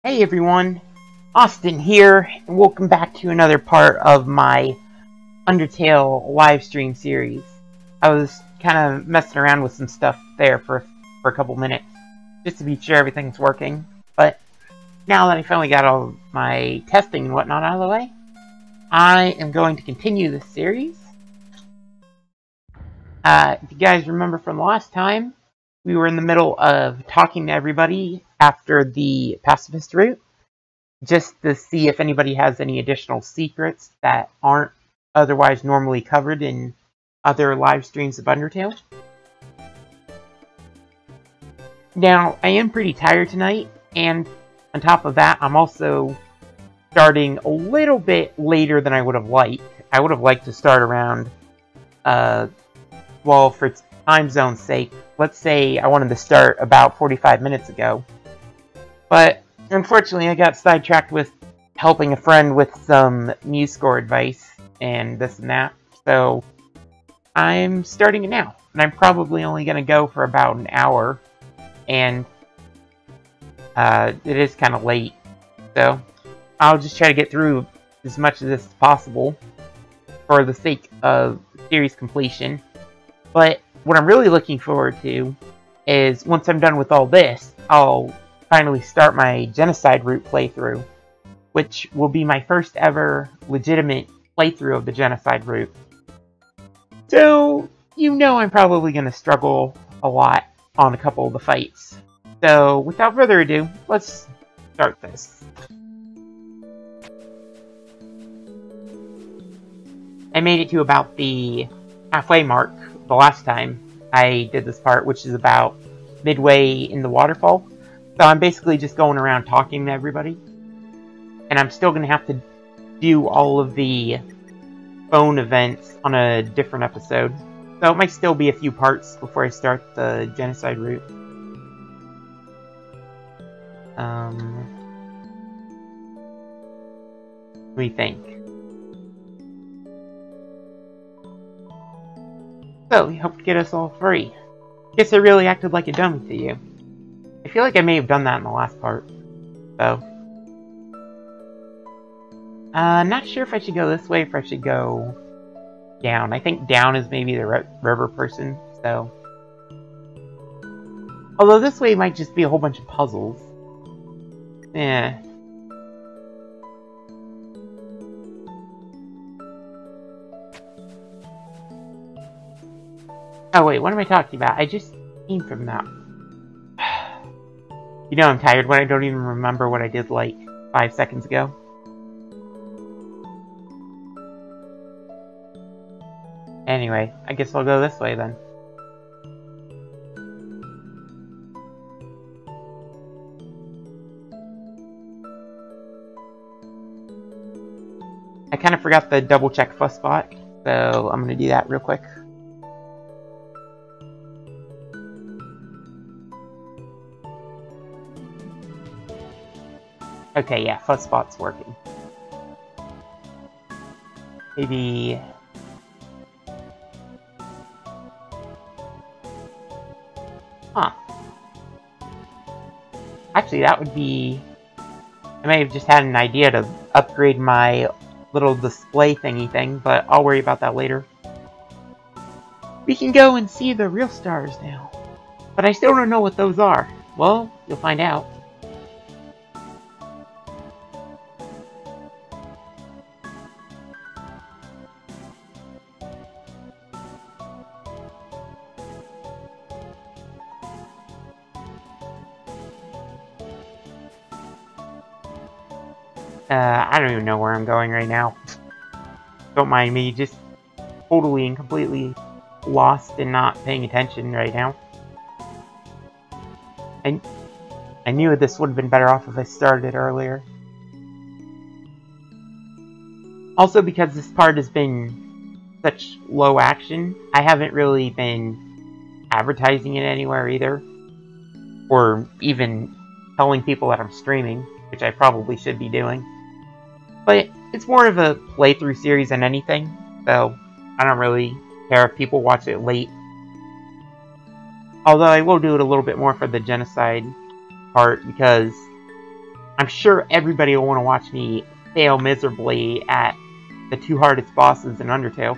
Hey everyone, Austin here, and welcome back to another part of my Undertale live stream series. I was kind of messing around with some stuff there for a couple minutes, just to be sure everything's working, but now that I finally got all my testing and whatnot out of the way, I am going to continue this series. If you guys remember from last time, we were in the middle of talking to everybody after the Pacifist route, just to see if anybody has any additional secrets that aren't otherwise normally covered in other live streams of Undertale. Now, I am pretty tired tonight, and on top of that, I'm also starting a little bit later than I would have liked. I would have liked to start around, well, for time zone's sake, let's say I wanted to start about 45 minutes ago. But unfortunately, I got sidetracked with helping a friend with some MuseScore advice and this and that. So I'm starting it now, and I'm probably only going to go for about an hour. And it is kind of late, so I'll just try to get through as much of this as possible for the sake of series completion. But what I'm really looking forward to is, once I'm done with all this, I'll finally start my Genocide route playthrough, which will be my first ever legitimate playthrough of the Genocide route. So, you know I'm probably going to struggle a lot on a couple of the fights. So, without further ado, let's start this. I made it to about the halfway mark the last time I did this part, which is about midway in the waterfall. So I'm basically just going around talking to everybody. And I'm still going to have to do all of the phone events on a different episode. So it might still be a few parts before I start the Genocide route. What do you think? So, you hope to get us all free. Guess I really acted like a dummy to you. I feel like I may have done that in the last part, though. Not sure if I should go this way or if I should go down. I think down is maybe the river person, so. Although this way might just be a whole bunch of puzzles. Yeah. Oh wait, what am I talking about? I just came from that. You know I'm tired when I don't even remember what I did like 5 seconds ago. Anyway, I guess I'll go this way then. I kind of forgot the double check fuss spot, so I'm gonna do that real quick. Okay, yeah, fuss spot's working. Maybe. Huh. Actually, that would be. I may have just had an idea to upgrade my little display thingy thing, but I'll worry about that later. We can go and see the real stars now. But I still don't know what those are. Well, you'll find out. I don't even know where I'm going right now. Don't mind me, just totally and completely lost and not paying attention right now. And I knew this would have been better off if I started earlier. Also, because this part has been such low action, I haven't really been advertising it anywhere either. Or even telling people that I'm streaming, which I probably should be doing. But it's more of a playthrough series than anything, so I don't really care if people watch it late. Although I will do it a little bit more for the Genocide part, because I'm sure everybody will want to watch me fail miserably at the 2 hardest bosses in Undertale.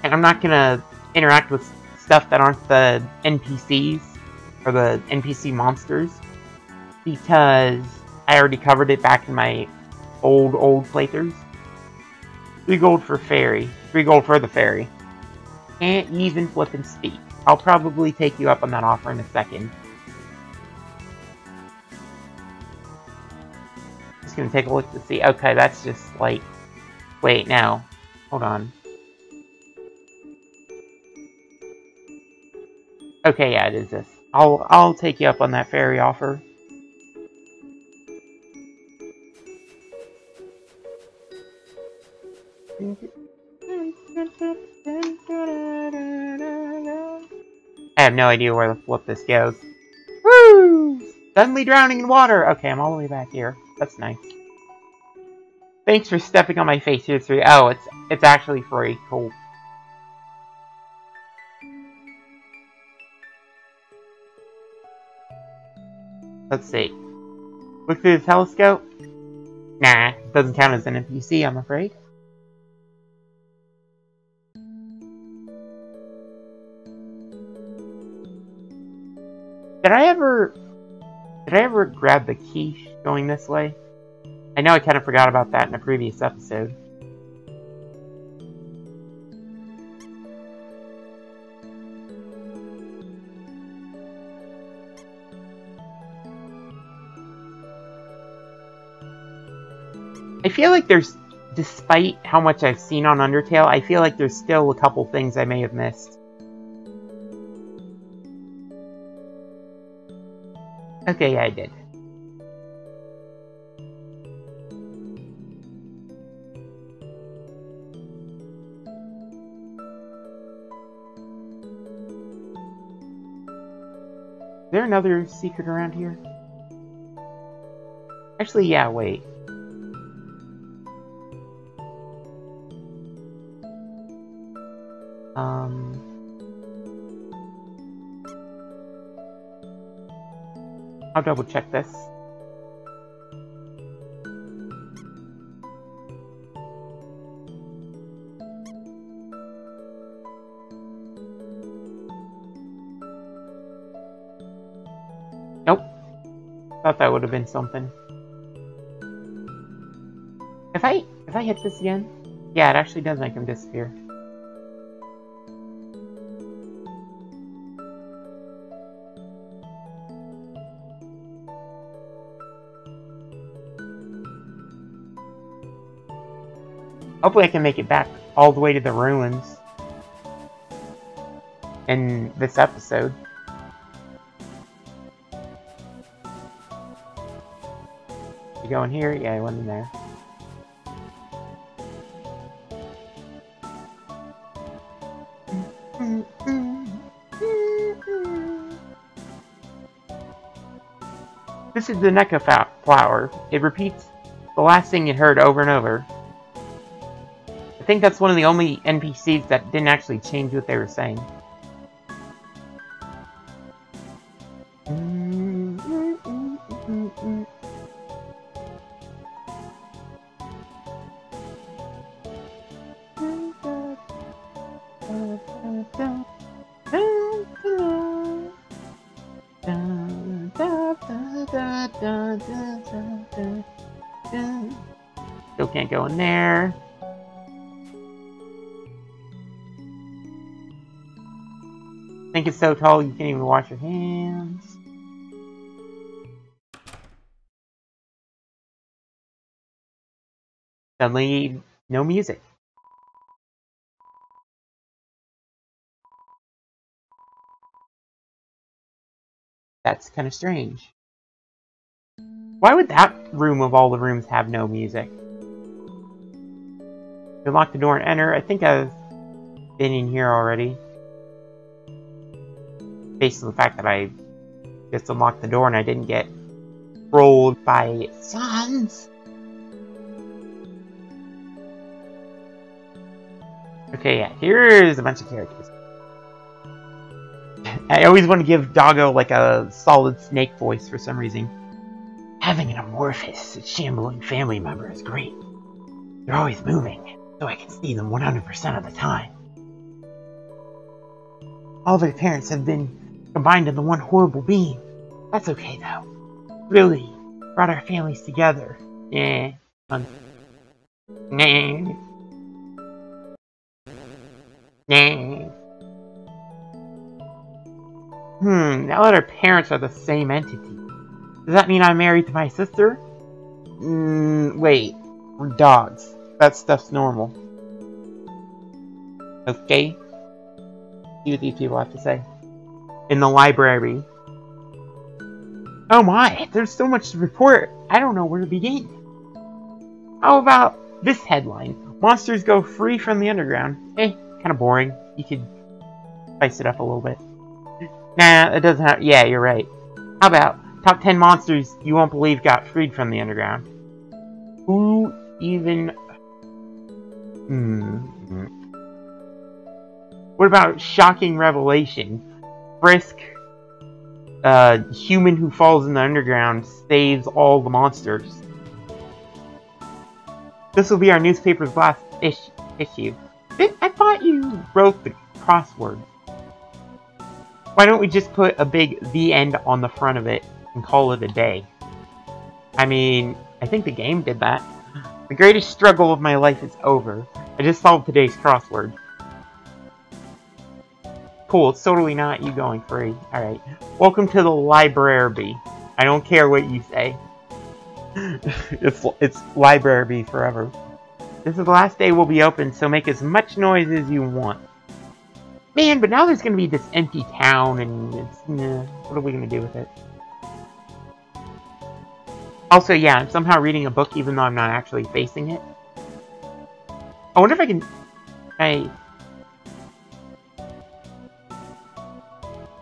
And I'm not gonna interact with stuff that aren't the NPCs, or the NPC monsters, because I already covered it back in my old playthroughs. 3 gold for fairy. 3 gold for the fairy. Can't even flip and speak. I'll probably take you up on that offer in a second. Just gonna take a look to see. Okay, that's just like... Wait, no. Hold on. Okay, yeah, it is this. I'll take you up on that fairy offer. I have no idea where the flip this goes. Woo! Suddenly drowning in water! Okay, I'm all the way back here. That's nice. Thanks for stepping on my face. Here's free. Oh, it's actually free. Cool. Let's see. Look through the telescope? Nah, doesn't count as an NPC, I'm afraid. Did I ever grab the quiche going this way? I know I kind of forgot about that in a previous episode. I feel like there's, despite how much I've seen on Undertale, I feel like there's still a couple things I may have missed. Okay, yeah, I did. Is there another secret around here? Actually, yeah, wait. I'll double check this. Nope. Thought that would have been something. If I hit this again, yeah, it actually does make him disappear. Hopefully I can make it back all the way to the ruins in this episode. You go in here? Yeah, I went in there. This is the Neko flower. It repeats the last thing you heard over and over. I think that's one of the only NPCs that didn't actually change what they were saying. Still can't go in there. I think it's so tall you can't even wash your hands. Suddenly, no music. That's kind of strange. Why would that room of all the rooms have no music? Unlock the door and enter. I think I've been in here already. Based on the fact that I just unlocked the door and I didn't get rolled by suns. Okay, yeah, here's a bunch of characters. I always want to give Doggo like a solid snake voice for some reason. Having an amorphous, shambling family member is great. They're always moving, so I can see them 100% of the time. All their parents have been combined into one horrible being. That's okay, though. Really brought our families together. Yeah. Nah. Nah. Now that our parents are the same entity, does that mean I'm married to my sister? Wait. We're dogs. That stuff's normal. Okay. See what these people have to say. In the library. Oh my, there's so much to report. I don't know where to begin. How about this headline? Monsters go free from the underground. Kind of boring. You could spice it up a little bit. Nah, it doesn't have... Yeah, you're right. How about top 10 monsters you won't believe got freed from the underground? Who even... What about shocking revelation? Frisk, human who falls in the underground, saves all the monsters. This will be our newspaper's last issue. I thought you wrote the crossword. Why don't we just put a big "the end" on the front of it and call it a day? I mean, I think the game did that. The greatest struggle of my life is over. I just solved today's crossword. Cool, it's totally not you going free. Alright. Welcome to the library. I don't care what you say. It's library forever. This is the last day we'll be open, so make as much noise as you want. Man, but now there's going to be this empty town, and it's... what are we going to do with it? Also, yeah, I'm somehow reading a book even though I'm not actually facing it. I wonder if I can...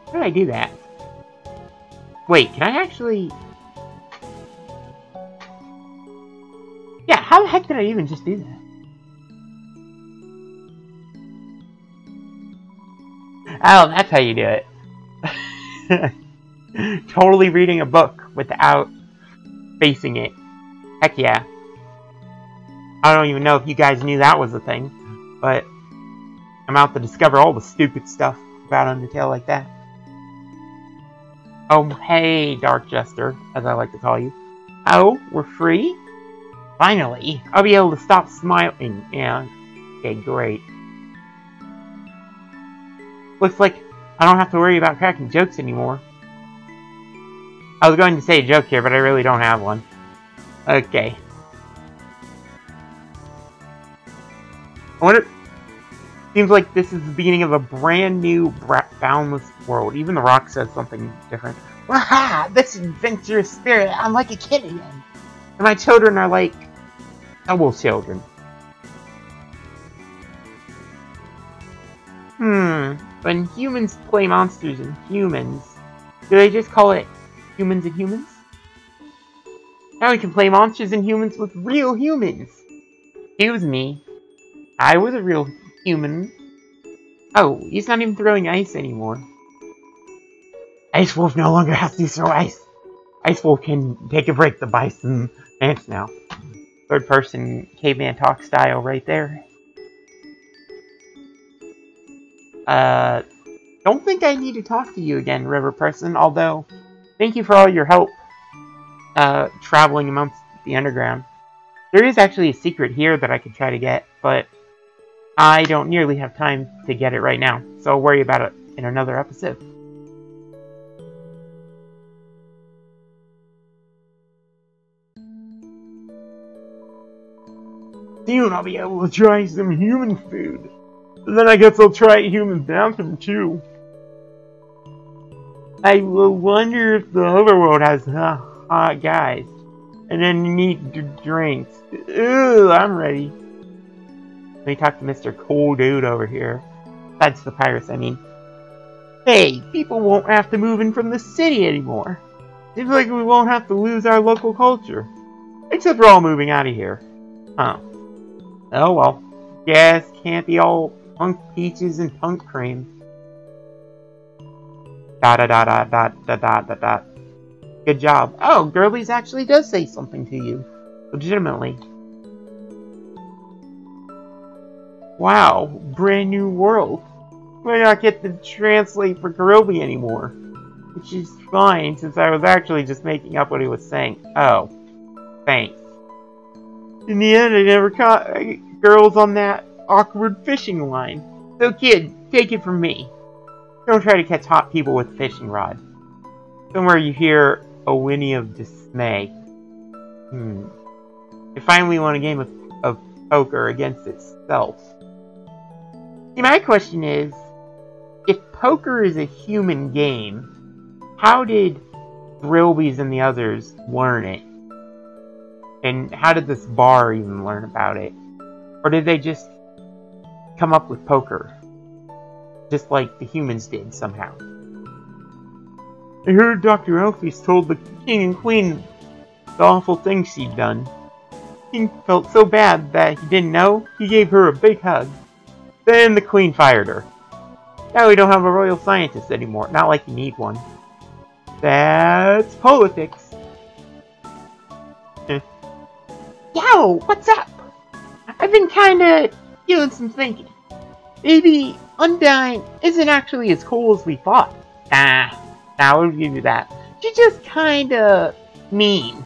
How do I do that? Wait, can I actually... Yeah, how the heck did I even just do that? Oh, that's how you do it. Totally reading a book without facing it. Heck yeah. I don't even know if you guys knew that was a thing, but I'm out to discover all the stupid stuff about Undertale like that. Oh, hey, Dark Jester, as I like to call you. Oh, we're free? Finally, I'll be able to stop smiling. Yeah, okay, great. Looks like I don't have to worry about cracking jokes anymore. I was going to say a joke here, but I really don't have one. Okay. I wonder... Seems like this is the beginning of a brand new, boundless world. Even the rock says something different. Waha! This adventurous spirit, I'm like a kid again. And my children are like... double children. When humans play monsters and humans, do they just call it humans and humans? Now we can play monsters and humans with real humans. Excuse me. I was a real human. Oh, he's not even throwing ice anymore. Ice Wolf no longer has to throw ice. Ice Wolf can take a break to buy some ants now. Third person caveman talk style right there. Don't think I need to talk to you again, River Person, although thank you for all your help traveling amongst the underground. There is actually a secret here that I could try to get, but I don't nearly have time to get it right now, so I'll worry about it in another episode. Soon I'll be able to try some human food. And then I guess I'll try a human bathroom too. I will wonder if the overworld has hot guys. And then neat drinks. Ooh, I'm ready. Let me talk to Mr. Cool Dude over here. That's the pirates, I mean. Hey, people won't have to move in from the city anymore. Seems like we won't have to lose our local culture. Except we're all moving out of here. Huh. Oh well. Guess can't be all punk peaches and punk cream. Dot dot dot dot dot dot dot dot. Good job. Oh, Girlies actually does say something to you. Legitimately. Wow, brand new world. Might not get to translate for Karobi anymore. Which is fine, since I was actually just making up what he was saying. Oh. Thanks. In the end, I never caught girls on that awkward fishing line. So kid, take it from me. Don't try to catch hot people with a fishing rod. Somewhere you hear a whinny of dismay. You finally won a game of poker against itself. See, my question is, if poker is a human game, how did Thrillbies and the others learn it? And how did this bar even learn about it? Or did they just come up with poker? Just like the humans did, somehow. I heard Dr. Elphys told the king and queen the awful things she'd done. The king felt so bad that he didn't know. He gave her a big hug. Then the queen fired her. Now we don't have a royal scientist anymore. Not like you need one. That's politics. Yo, what's up? I've been kinda doing some thinking. Maybe Undyne isn't actually as cool as we thought. I would give you that. She's just kinda mean.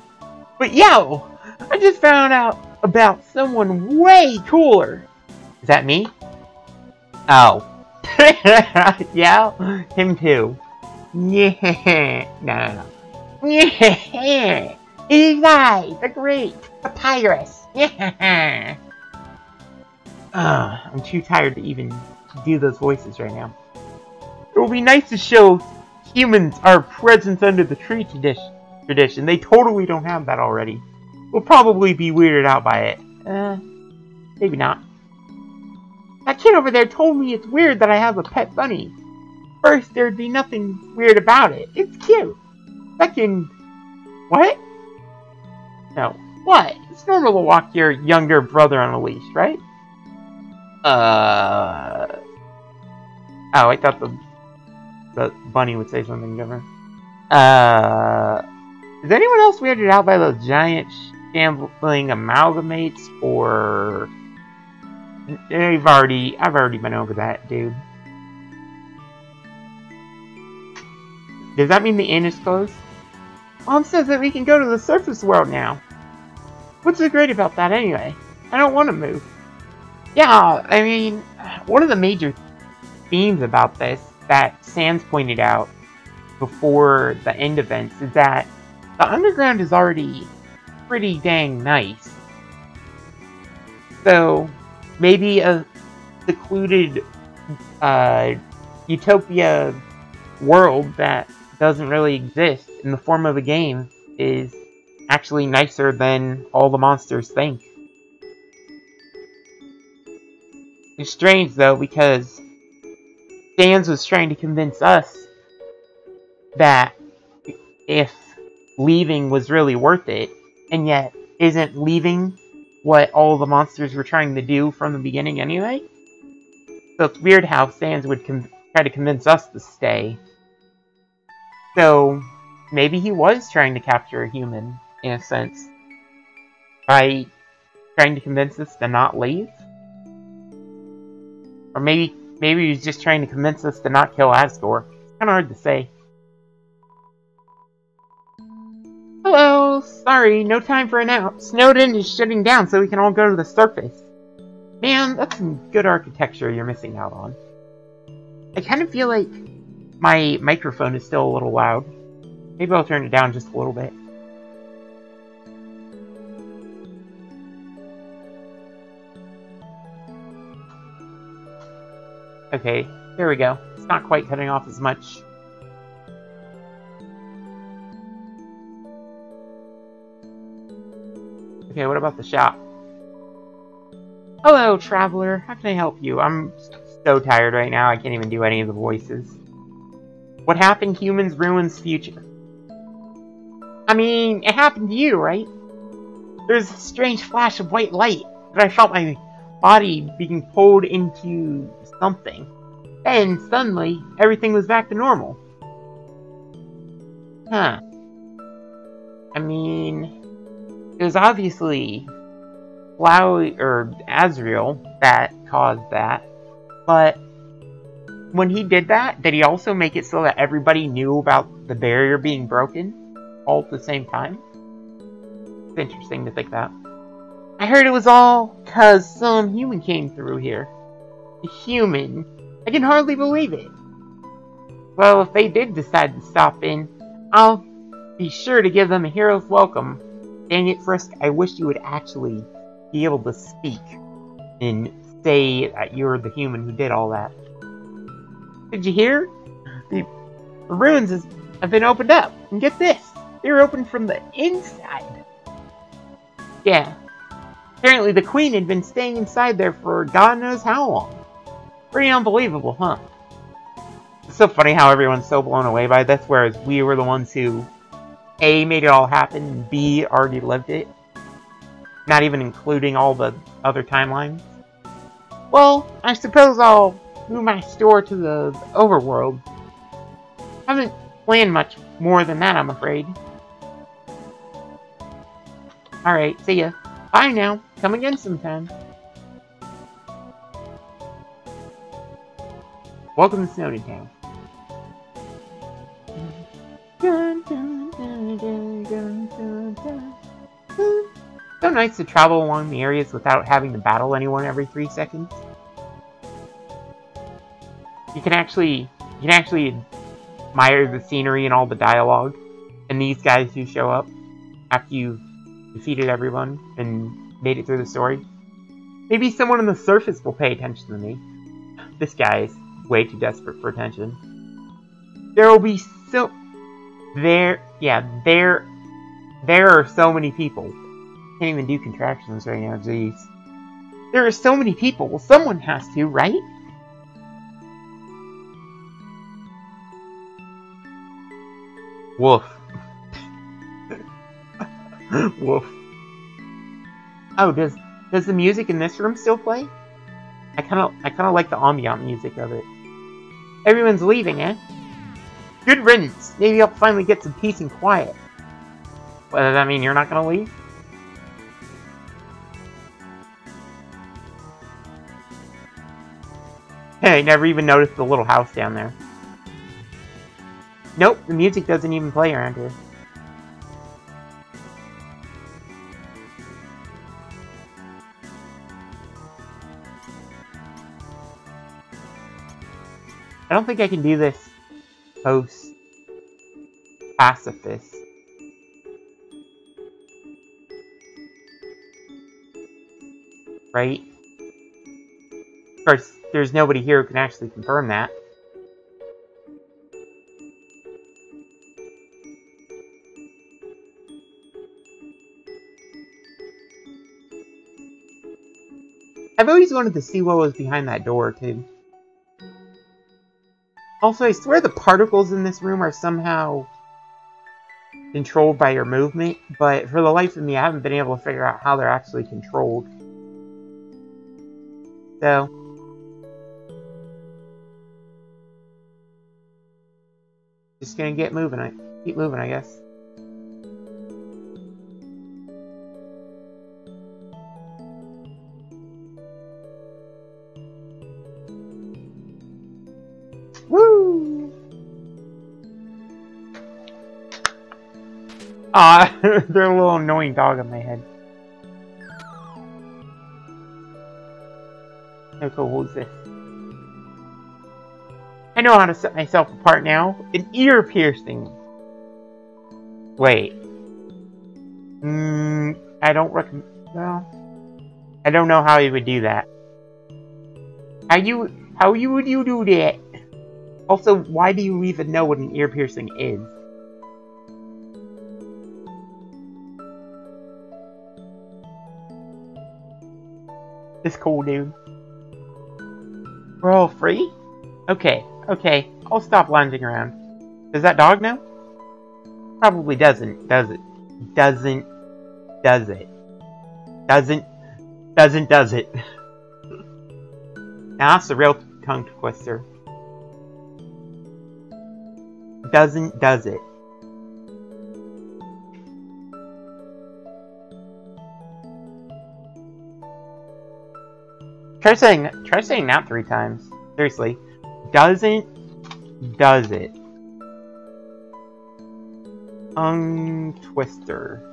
But yo, I just found out about someone way cooler. Is that me? Oh. Yeah, him too. Yeah. No. Yeah. It is I, the great Papyrus. Yeah. I'm too tired to even do those voices right now. It will be nice to show humans our presence under the tree tradition. They totally don't have that already. We'll probably be weirded out by it. Maybe not. That kid over there told me it's weird that I have a pet bunny. First, there'd be nothing weird about it. It's cute. Second... What? No. What? It's normal to walk your younger brother on a leash, right? Oh, I thought the bunny would say something different. Is anyone else weirded out by those giant shambling amalgamates, or... I've already been over that, dude. Does that mean the inn is closed? Mom says that we can go to the surface world now. What's so great about that anyway? I don't want to move. Yeah, I mean, one of the major themes about this that Sans pointed out before the end events is that the underground is already pretty dang nice. So, maybe a secluded utopia world that doesn't really exist in the form of a game is actually nicer than all the monsters think. It's strange though, because Sans was trying to convince us that if leaving was really worth it, and yet isn't leaving what all the monsters were trying to do from the beginning anyway? So it's weird how Sans would try to convince us to stay. So maybe he was trying to capture a human, in a sense, by trying to convince us to not leave? Or maybe he was just trying to convince us to not kill Asgore. It's kind of hard to say. Hello, sorry, no time for a nap. Snowden is shutting down so we can all go to the surface. Man, that's some good architecture you're missing out on. I kind of feel like my microphone is still a little loud. Maybe I'll turn it down just a little bit. Okay, there we go. It's not quite cutting off as much. Okay, what about the shop? Hello, traveler. How can I help you? I'm so tired right now, I can't even do any of the voices. What happened, humans, ruins future. I mean, it happened to you, right? There's a strange flash of white light that I felt my body being pulled into something. And suddenly, everything was back to normal. Huh. I mean, it was obviously Flowey or Azrael that caused that, but when he did that, did he also make it so that everybody knew about the barrier being broken all at the same time? It's interesting to think that. I heard it was all because some human came through here. A human? I can hardly believe it. Well, if they did decide to stop in, I'll be sure to give them a hero's welcome. Dang it, Frisk, I wish you would actually be able to speak and say that you're the human who did all that. Did you hear? The ruins have been opened up. And get this, they were opened from the inside. Yeah. Apparently the Queen had been staying inside there for God knows how long. Pretty unbelievable, huh? It's so funny how everyone's so blown away by this, whereas we were the ones who A, made it all happen, and B, already lived it. Not even including all the other timelines. Well, I suppose I'll move my store to the overworld. Haven't planned much more than that, I'm afraid. Alright, see ya. Bye now. Come again sometime. Welcome to Snowden Town. So nice to travel along the areas without having to battle anyone every 3 seconds. You can actually admire the scenery and all the dialogue, and these guys who show up after you've defeated everyone and made it through the story. Maybe someone on the surface will pay attention to me. This guy is way too desperate for attention. There will be so... There are so many people. Can't even do contractions right now, jeez. There are so many people. Well, someone has to, right? Woof. Woof. Oh, does the music in this room still play? I kind of like the ambient music of it. Everyone's leaving, eh? Good riddance. Maybe I'll finally get some peace and quiet. Well, does that mean you're not gonna leave? Hey, I never even noticed the little house down there. Nope, the music doesn't even play around here. I don't think I can do this post Pacifist. Right? Of course, there's nobody here who can actually confirm that. I've always wanted to see what was behind that door, too. Also, I swear the particles in this room are somehow controlled by your movement, but for the life of me, I haven't been able to figure out how they're actually controlled. So, just gonna keep moving, I guess. Woo! Ah, they're a little annoying dog on my head. Okay, who's this? I know how to set myself apart now. An ear piercing. Wait. I don't recommend. Well, I don't know how you would do that. How would you do that? Also, why do you even know what an ear piercing is? This cool, dude. We're all free? Okay, I'll stop lounging around. Does that dog know? Probably doesn't, does it? Does it? Now that's a real tongue twister. Does it? Try saying that 3 times. Seriously. Does it? Twister.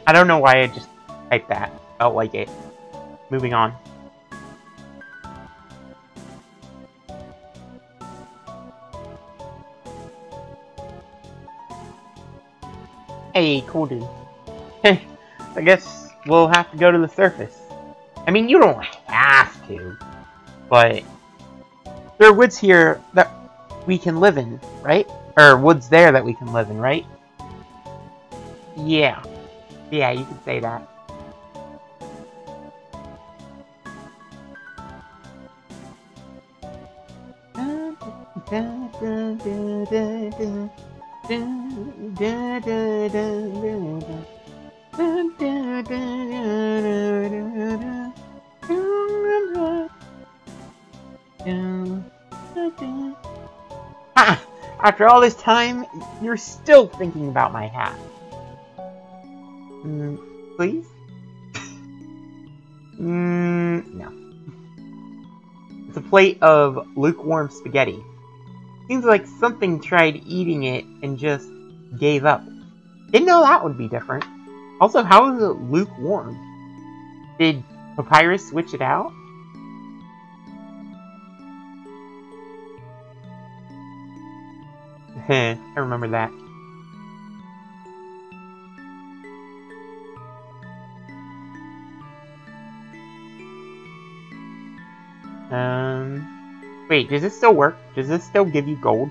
I don't know why I just typed that. Felt like it. Moving on. Hey, cool dude. I guess we'll have to go to the surface. I mean, you don't have to, but there are woods here that we can live in, right? Or woods there that we can live in, right? Yeah. Yeah, you could say that. Ha! After all this time, you're still thinking about my hat. Please? No. It's a plate of lukewarm spaghetti. Seems like something tried eating it and just gave up. Didn't know that would be different. Also, how is it lukewarm? Did Papyrus switch it out? I remember that. Wait, does this still work? Does this still give you gold?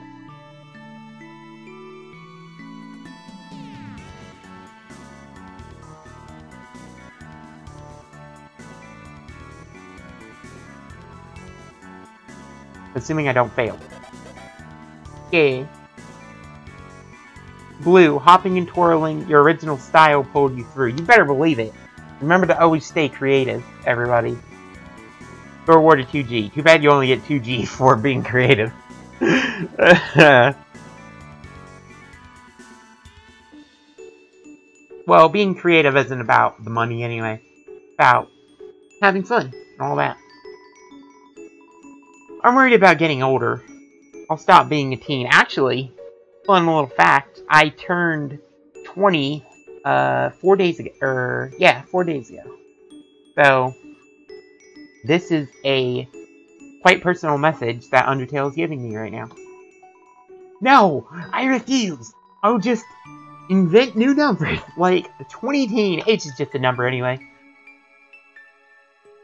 Assuming I don't fail. Okay. Blue, hopping and twirling, your original style pulled you through. You better believe it. Remember to always stay creative, everybody. You're awarded 2G. Too bad you only get 2G for being creative. Well, being creative isn't about the money anyway. It's about having fun and all that. I'm worried about getting older. I'll stop being a teen. Actually, fun little fact, I turned 20 4 days ago. 4 days ago. So, this is a quite personal message that Undertale is giving me right now. No! I refuse! I'll just invent new numbers! Like, 2018. Age is just a number anyway.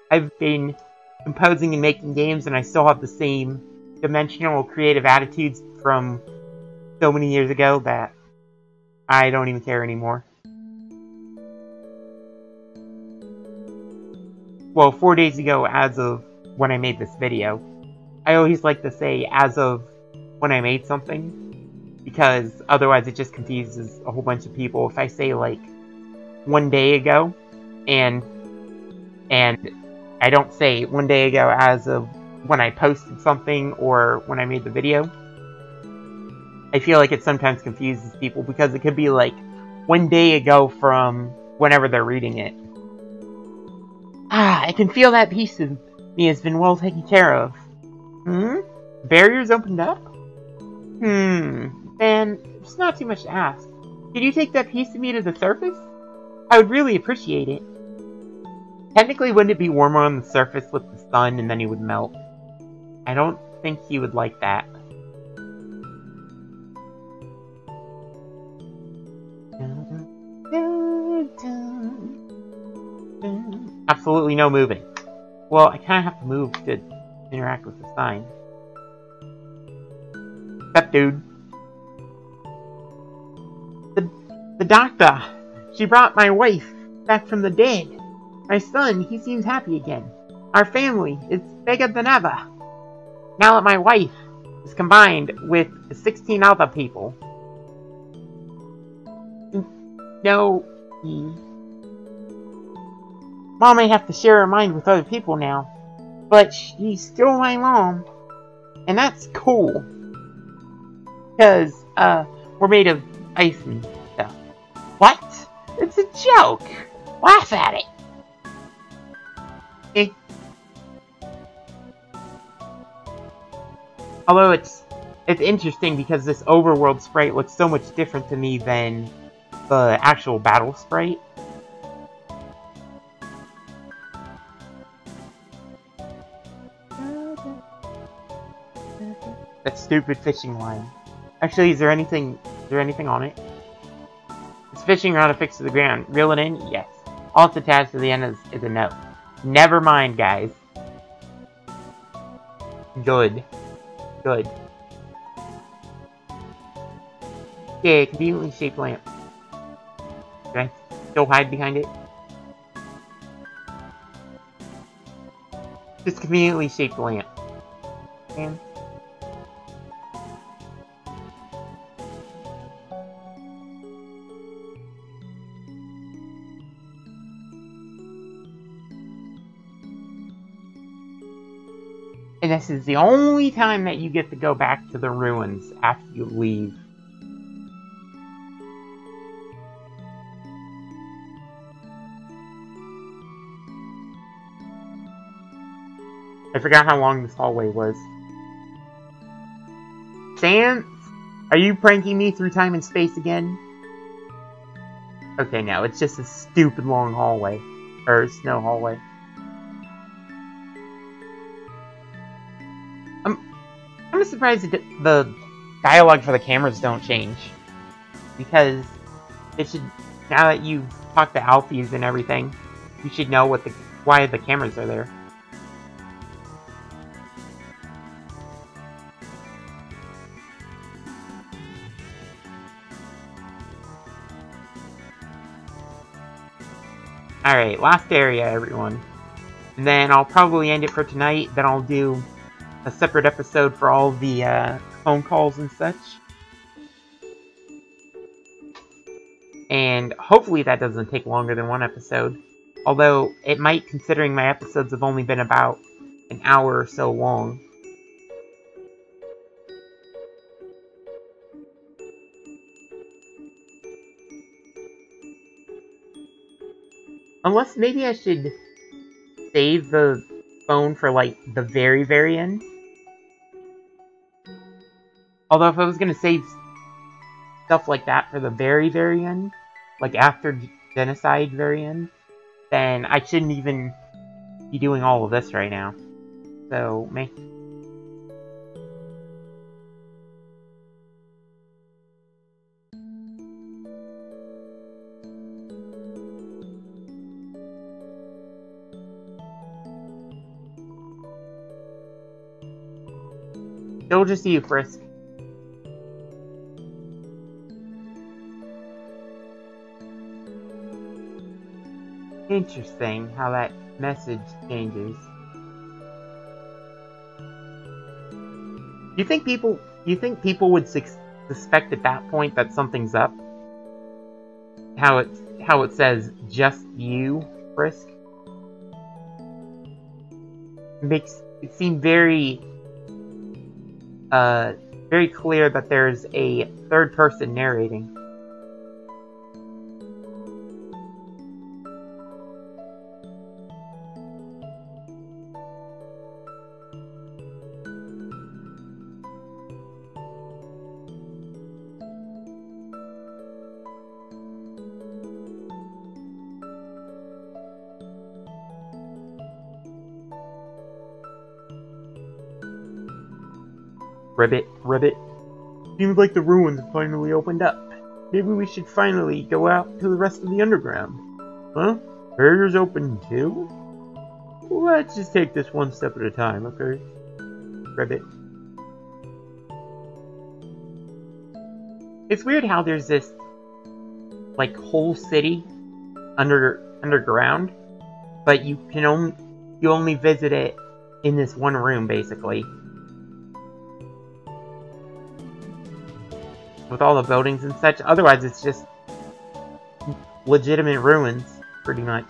I've been composing and making games, and I still have the same dimensional creative attitudes from so many years ago that I don't even care anymore. Well, 4 days ago, as of when I made this video. I always like to say, as of when I made something, because otherwise it just confuses a whole bunch of people. If I say, like, 1 day ago, and I don't say 1 day ago as of when I posted something or when I made the video, I feel like it sometimes confuses people, because it could be, like, 1 day ago from whenever they're reading it. I can feel that piece of me has been well taken care of. Barriers opened up? Then, it's not too much to ask. Could you take that piece of me to the surface? I would really appreciate it. Technically, wouldn't it be warmer on the surface with the sun and then he would melt? I don't think he would like that. Absolutely no moving. Well, I kind of have to move to interact with the sign. That dude. The doctor. She brought my wife back from the dead. My son, he seems happy again. Our family is bigger than ever. Now that my wife is combined with 16 other people. No. Mom may have to share her mind with other people now, but she's still my mom, and that's cool, because we're made of ice and stuff. What? It's a joke! Laugh at it! Eh. Although it's interesting because this overworld sprite looks so much different to me than the actual battle sprite. That stupid fishing line. Actually, is there anything on it? It's fishing rod affixed to the ground. Reel it in? Yes. All it's attached to the end is a note. Never mind, guys. Good. Good. Yeah, conveniently shaped lamp. Can I still hide behind it? Just conveniently shaped lamp. And this is the only time that you get to go back to the ruins after you leave. I forgot how long this hallway was. Chance? Are you pranking me through time and space again? Okay, no, it's just a stupid long hallway. Or snow hallway. I'm surprised that the dialogue for the cameras don't change. Because it should, now that you've talked to Alfies and everything, you should know why the cameras are there. Alright, last area, everyone. And then I'll probably end it for tonight. Then I'll do a separate episode for all the phone calls and such. And hopefully that doesn't take longer than one episode. Although, it might, considering my episodes have only been about an hour or so long. Unless maybe I should save the phone for, like, the very, very end. Although if I was gonna save stuff like that for the very, very end, like after Genocide very end, then I shouldn't even be doing all of this right now. So, meh. Still just you, Frisk. Interesting how that message changes. You think people would suspect at that point that something's up? How it says just you, Frisk? Makes it seem very very clear that there's a third person narrating. Ribbit. Seems like the ruins have finally opened up. Maybe we should finally go out to the rest of the underground. Huh? Barriers open too? Let's just take this one step at a time, okay? Ribbit. It's weird how there's this, like, whole city underground, but you only visit it in this one room, basically. With all the buildings and such. Otherwise, it's just legitimate ruins, pretty much.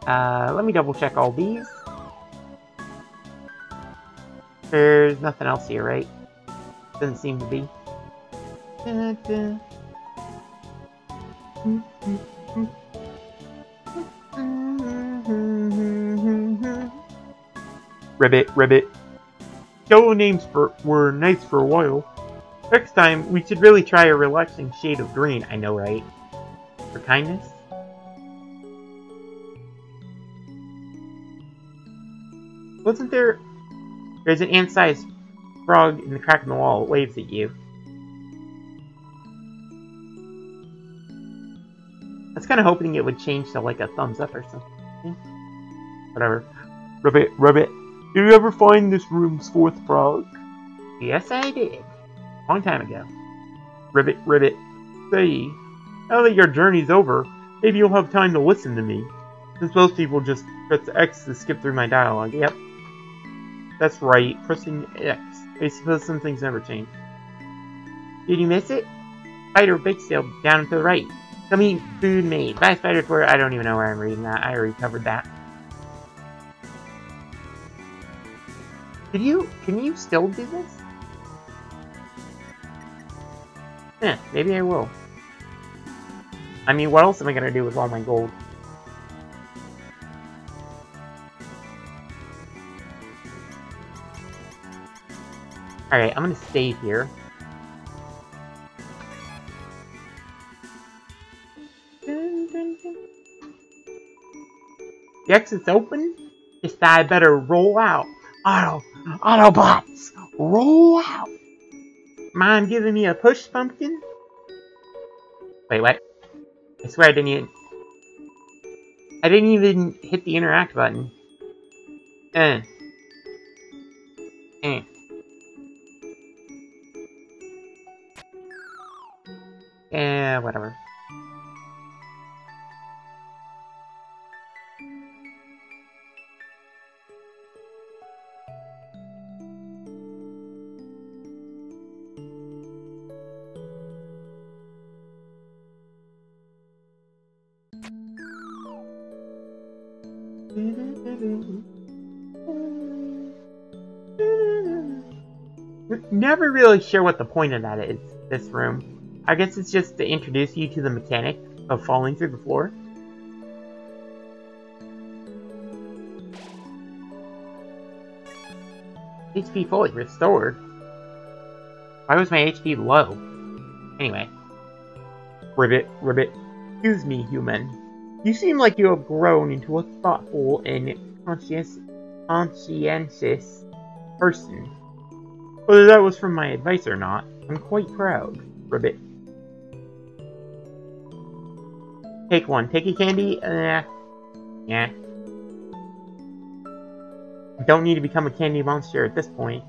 Let me double check all these. There's nothing else here, right? Doesn't seem to be. Ribbit. Yellow names were nice for a while. Next time, we should really try a relaxing shade of green. I know, right? For kindness? Wasn't there... There's an ant-sized frog in the crack in the wall. It waves at you. I was kind of hoping it would change to like a thumbs up or something. Whatever. Ribbit. Did you ever find this room's fourth frog? Yes, I did. Long time ago. Ribbit. Say, now that your journey's over, maybe you'll have time to listen to me. Since most people just press X to skip through my dialogue. Yep. That's right, pressing X. I suppose some things never change. Did you miss it? Spider bake sale down and to the right. Come eat food made by spiders where I don't even know where I'm reading that. I already covered that. Can you still do this? Eh, maybe I will. I mean, what else am I gonna do with all my gold? Alright, I'm gonna save here. The exit's open? Guess I better roll out. Autobots, roll out! Mind giving me a push, pumpkin? Wait, what? I swear I didn't even hit the interact button. Whatever. Never really sure what the point of that is, this room. I guess it's just to introduce you to the mechanic of falling through the floor. HP fully restored. Why was my HP low? Anyway. Ribbit. Excuse me, human. You seem like you have grown into a thoughtful and conscientious person. Whether that was from my advice or not, I'm quite proud. Ribbit. Take one. Take a candy? Yeah. Don't need to become a candy monster at this point.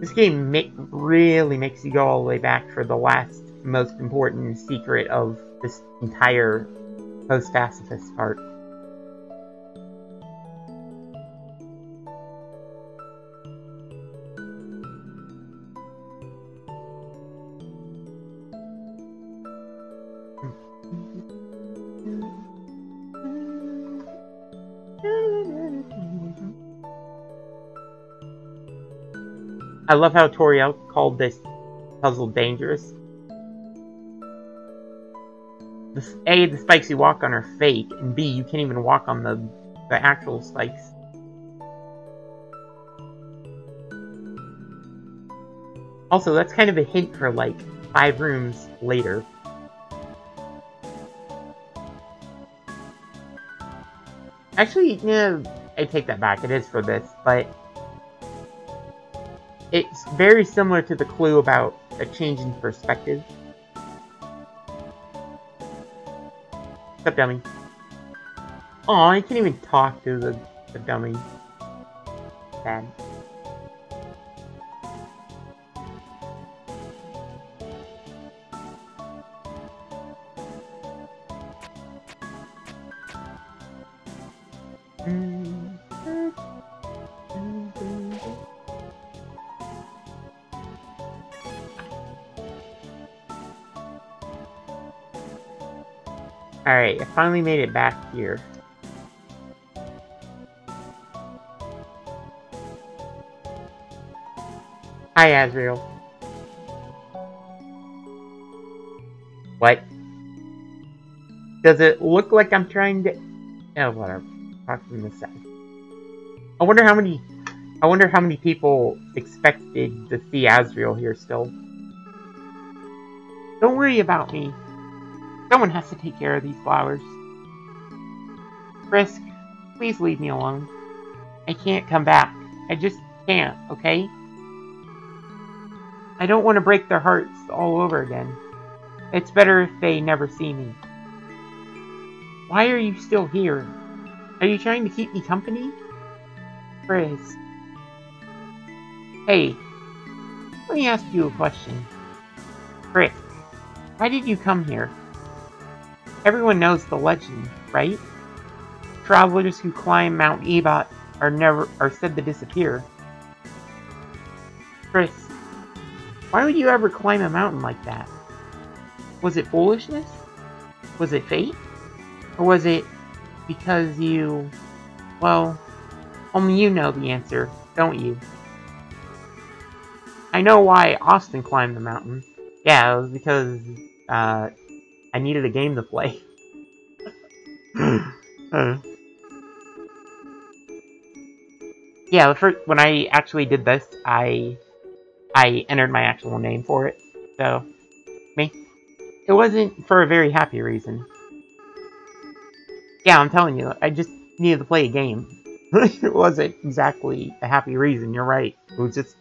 This game really makes you go all the way back for the last, most important secret of this entire post-Pacifist part. I love how Toriel called this puzzle dangerous. A, the spikes you walk on are fake, and B, you can't even walk on the actual spikes. Also, that's kind of a hint for, like, 5 rooms later. Actually, yeah, I take that back. It is for this, but it's very similar to the clue about a change in perspective. What's up, dummy? Aw, you can't even talk to the dummy. Sad. Alright, I finally made it back here. Hi, Azrael. What? Does it look like I'm trying to... Oh, whatever. Talk from this side. I wonder how many people expected to see Azrael here still. Don't worry about me. Someone has to take care of these flowers. Frisk, please leave me alone. I can't come back. I just can't, okay? I don't want to break their hearts all over again. It's better if they never see me. Why are you still here? Are you trying to keep me company? Frisk. Hey, let me ask you a question. Frisk, why did you come here? Everyone knows the legend, right? Travelers who climb Mount Ebot are said to disappear. Frisk, why would you ever climb a mountain like that? Was it foolishness? Was it fate? Or was it because you... Well, only you know the answer, don't you? I know why Austin climbed the mountain. Yeah, it was because, I needed a game to play. Yeah, when I actually did this, I entered my actual name for it. So, it wasn't for a very happy reason. Yeah, I'm telling you, I just needed to play a game. It wasn't exactly a happy reason, you're right. It was just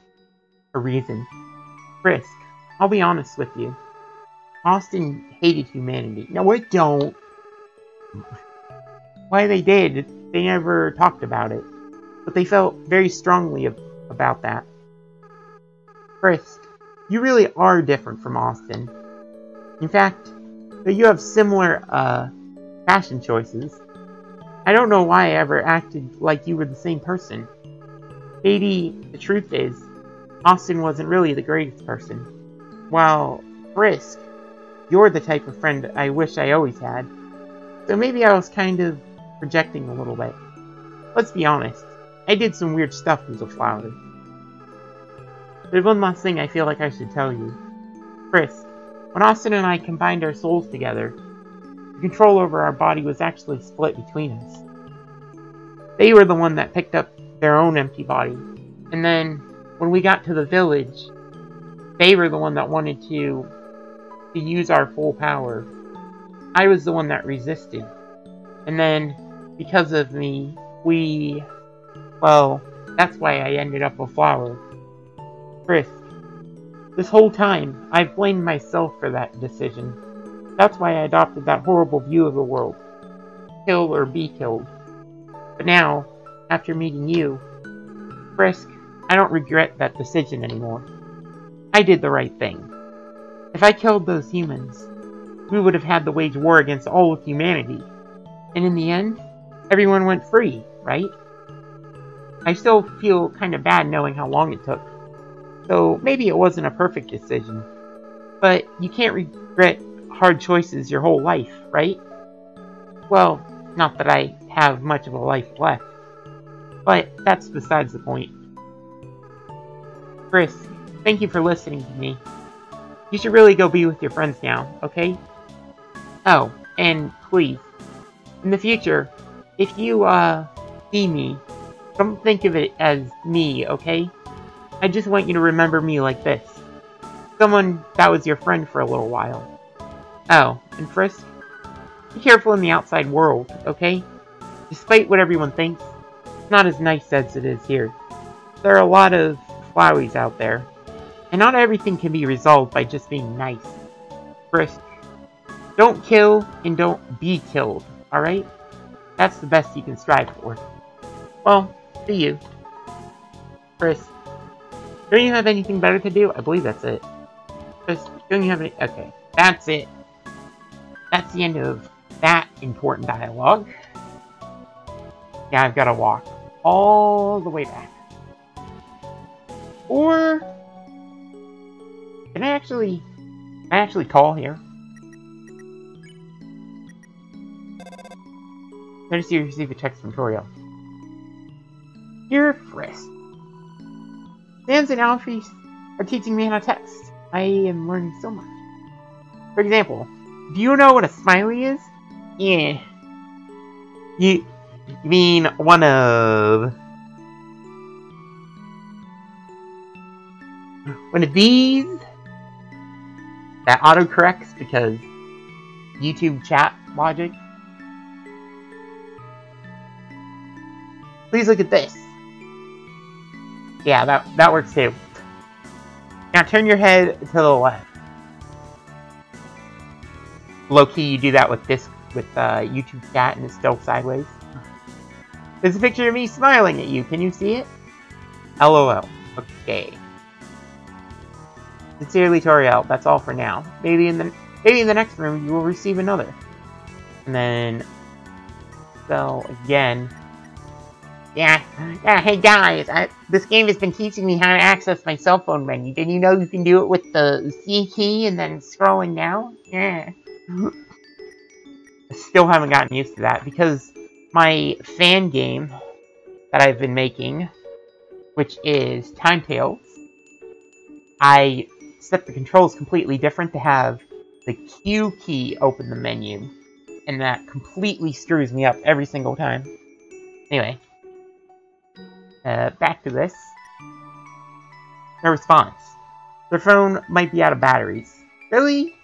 a reason. Frisk, I'll be honest with you. Austin hated humanity. No, it don't. Why they did, they never talked about it. But they felt very strongly about that. Frisk, you really are different from Austin. In fact, you have similar, fashion choices. I don't know why I ever acted like you were the same person. Maybe the truth is, Austin wasn't really the greatest person. While Frisk, you're the type of friend I wish I always had. So maybe I was kind of projecting a little bit. Let's be honest, I did some weird stuff with the flower. There's one last thing I feel like I should tell you. Frisk, when Austin and I combined our souls together, the control over our body was actually split between us. They were the one that picked up their own empty body. And then, when we got to the village, they were the one that wanted to use our full power. I was the one that resisted. And then, because of me, well, that's why I ended up a flower. Frisk, this whole time, I've blamed myself for that decision. That's why I adopted that horrible view of the world. Kill or be killed. But now, after meeting you, Frisk, I don't regret that decision anymore. I did the right thing. If I killed those humans, we would have had to wage war against all of humanity. And in the end, everyone went free, right? I still feel kind of bad knowing how long it took. So maybe it wasn't a perfect decision. But you can't regret hard choices your whole life, right? Well, not that I have much of a life left. But that's besides the point. Frisk, thank you for listening to me. You should really go be with your friends now, okay? Oh, and please, in the future, if you, see me, don't think of it as me, okay? I just want you to remember me like this. Someone that was your friend for a little while. Oh, and Frisk, be careful in the outside world, okay? Despite what everyone thinks, it's not as nice as it is here. There are a lot of flowies out there, and not everything can be resolved by just being nice. Frisk, don't kill and don't be killed, alright? That's the best you can strive for. Well, see you. Frisk, don't you have anything better to do? I believe that's it. Frisk, don't you have any... Okay, that's it. That's the end of that important dialogue. Yeah, I've got to walk all the way back. Or... Can I actually call here? Notice you receive a text from Toriel. Dear Frisk, Sans and Alfie are teaching me how to text. I am learning so much. For example, do you know what a smiley is? Yeah. You mean one of these that autocorrects because YouTube chat logic? Please look at this. Yeah, that works too. Now turn your head to the left. Low key, you do that with YouTube chat and it's still sideways. There's a picture of me smiling at you. Can you see it? LOL. Okay. Sincerely, Toriel. That's all for now. Maybe in the next room you will receive another. And then, so again. Yeah. Hey guys, this game has been teaching me how to access my cell phone menu. Did you know you can do it with the C key and then scrolling down? Yeah. I still haven't gotten used to that because my fan game that I've been making, which is Timetales, I set the controls completely different to have the Q key open the menu, and that completely screws me up every single time. Anyway, back to this. No response. Their phone might be out of batteries. Really?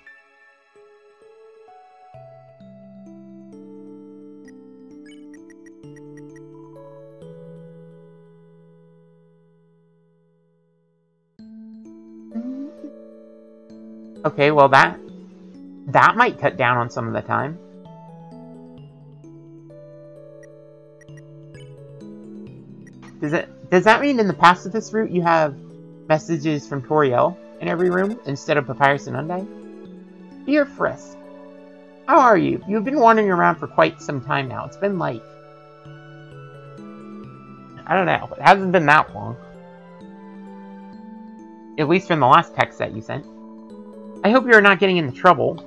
Okay, well that might cut down on some of the time. Does that mean in the Pacifist route you have messages from Toriel in every room instead of Papyrus and Undyne? Dear Frisk, how are you? You've been wandering around for quite some time now. It's been like, I don't know, it hasn't been that long. At least from the last text that you sent. I hope you're not getting into trouble.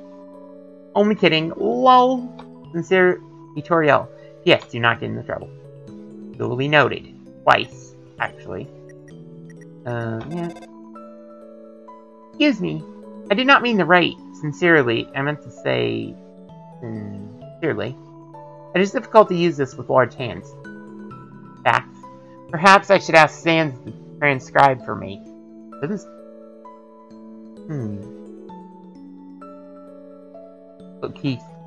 Only kidding. Lol. Sincerely, Toriel. Yes, do not get into trouble. Duly noted. Twice, actually. Yeah. Excuse me. I did not mean to write sincerely. I meant to say sincerely. It is difficult to use this with large hands. Facts. Perhaps I should ask Sans to transcribe for me. This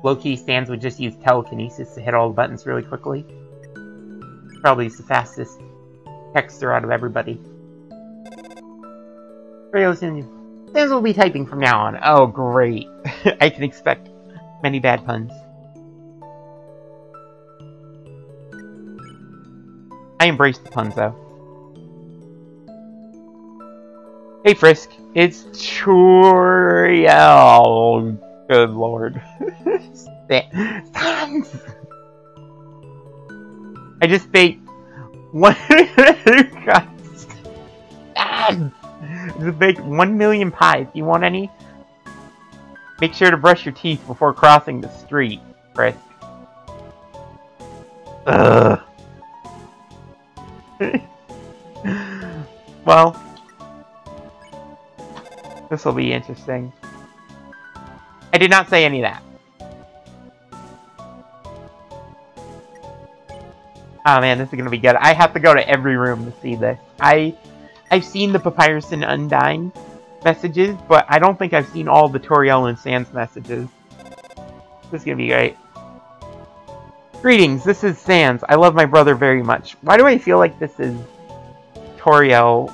Low-key, Sans would just use telekinesis to hit all the buttons really quickly. Probably the fastest texter out of everybody. Sans will be typing from now on. Oh, great. I can expect many bad puns. I embrace the puns, though. Hey, Frisk. It's Toriel. Good lord. Sans! I just baked one. God. I just baked 1 million pies. You want any? Make sure to brush your teeth before crossing the street, Frisk. Ugh. Well, this will be interesting. I did not say any of that. Oh man, this is gonna be good. I have to go to every room to see this. I've seen the Papyrus and Undyne messages, but I don't think I've seen all the Toriel and Sans messages. This is gonna be great. Greetings, this is Sans. I love my brother very much. Why do I feel like this is Toriel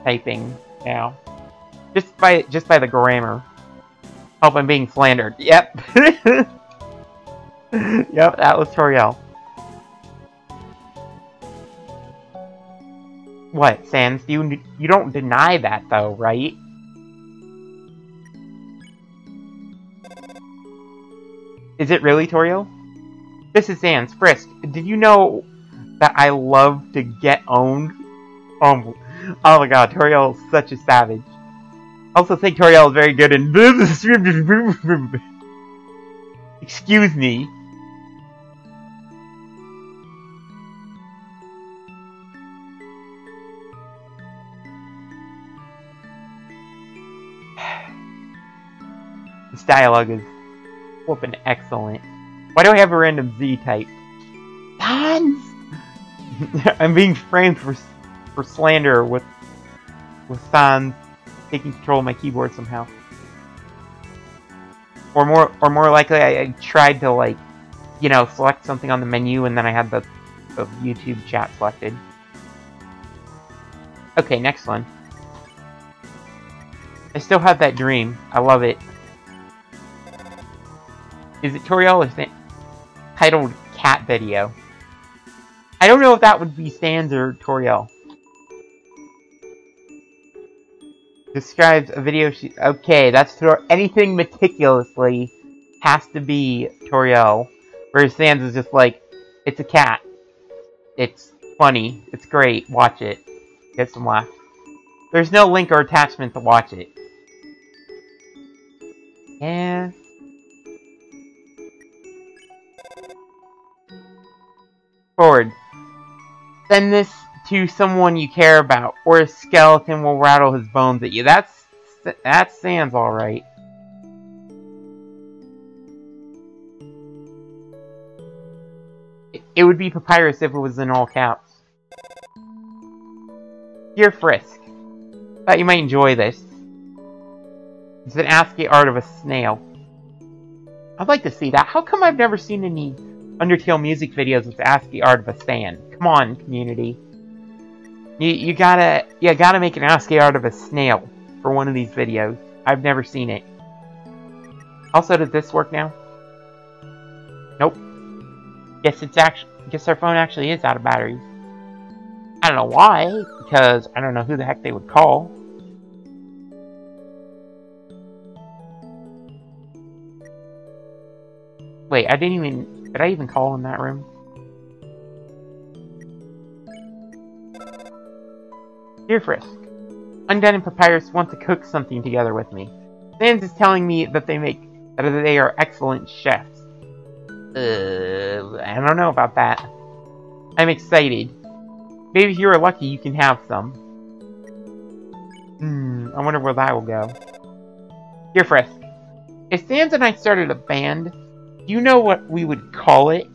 typing now? Just by the grammar. Hope I'm being slandered. Yep. Yep, that was Toriel. What, Sans? You don't deny that, though, right? Is it really Toriel? This is Sans. Frisk, did you know that I love to get owned? Oh my god, Toriel is such a savage. I also think Toriel is very good in... Excuse me. Its dialogue is flippin' excellent. Why do I have a random Z type? Sans! I'm being framed for slander with Sans taking control of my keyboard somehow. Or more likely, I tried to, like, you know, select something on the menu and then I had the YouTube chat selected. Okay, next one. I still have that dream. I love it. Is it Toriel or titled Cat Video? I don't know if that would be Sans or Toriel. Describes a video she... Okay, that's anything meticulously has to be Toriel. Whereas Sans is just like, it's a cat. It's funny. It's great. Watch it. Get some laughs. There's no link or attachment to watch it. Yeah. Forward. Send this to someone you care about, or a skeleton will rattle his bones at you. That's Sans, alright. It would be Papyrus if it was in all caps. Dear Frisk, thought you might enjoy this. It's an ASCII art of a snail. I'd like to see that. How come I've never seen any Undertale music videos with ASCII art of a sand? Come on, community. You gotta make an ASCII art of a snail for one of these videos. I've never seen it. Also, does this work now? Nope. Guess our phone actually is out of batteries. I don't know why, because I don't know who the heck they would call. Wait, did I even call in that room? Dear Frisk, Undead and Papyrus want to cook something together with me. Sans is telling me that they are excellent chefs. I don't know about that. I'm excited. Maybe if you are lucky, you can have some. I wonder where that will go. Dear Frisk, if Sans and I started a band, do you know what we would call it?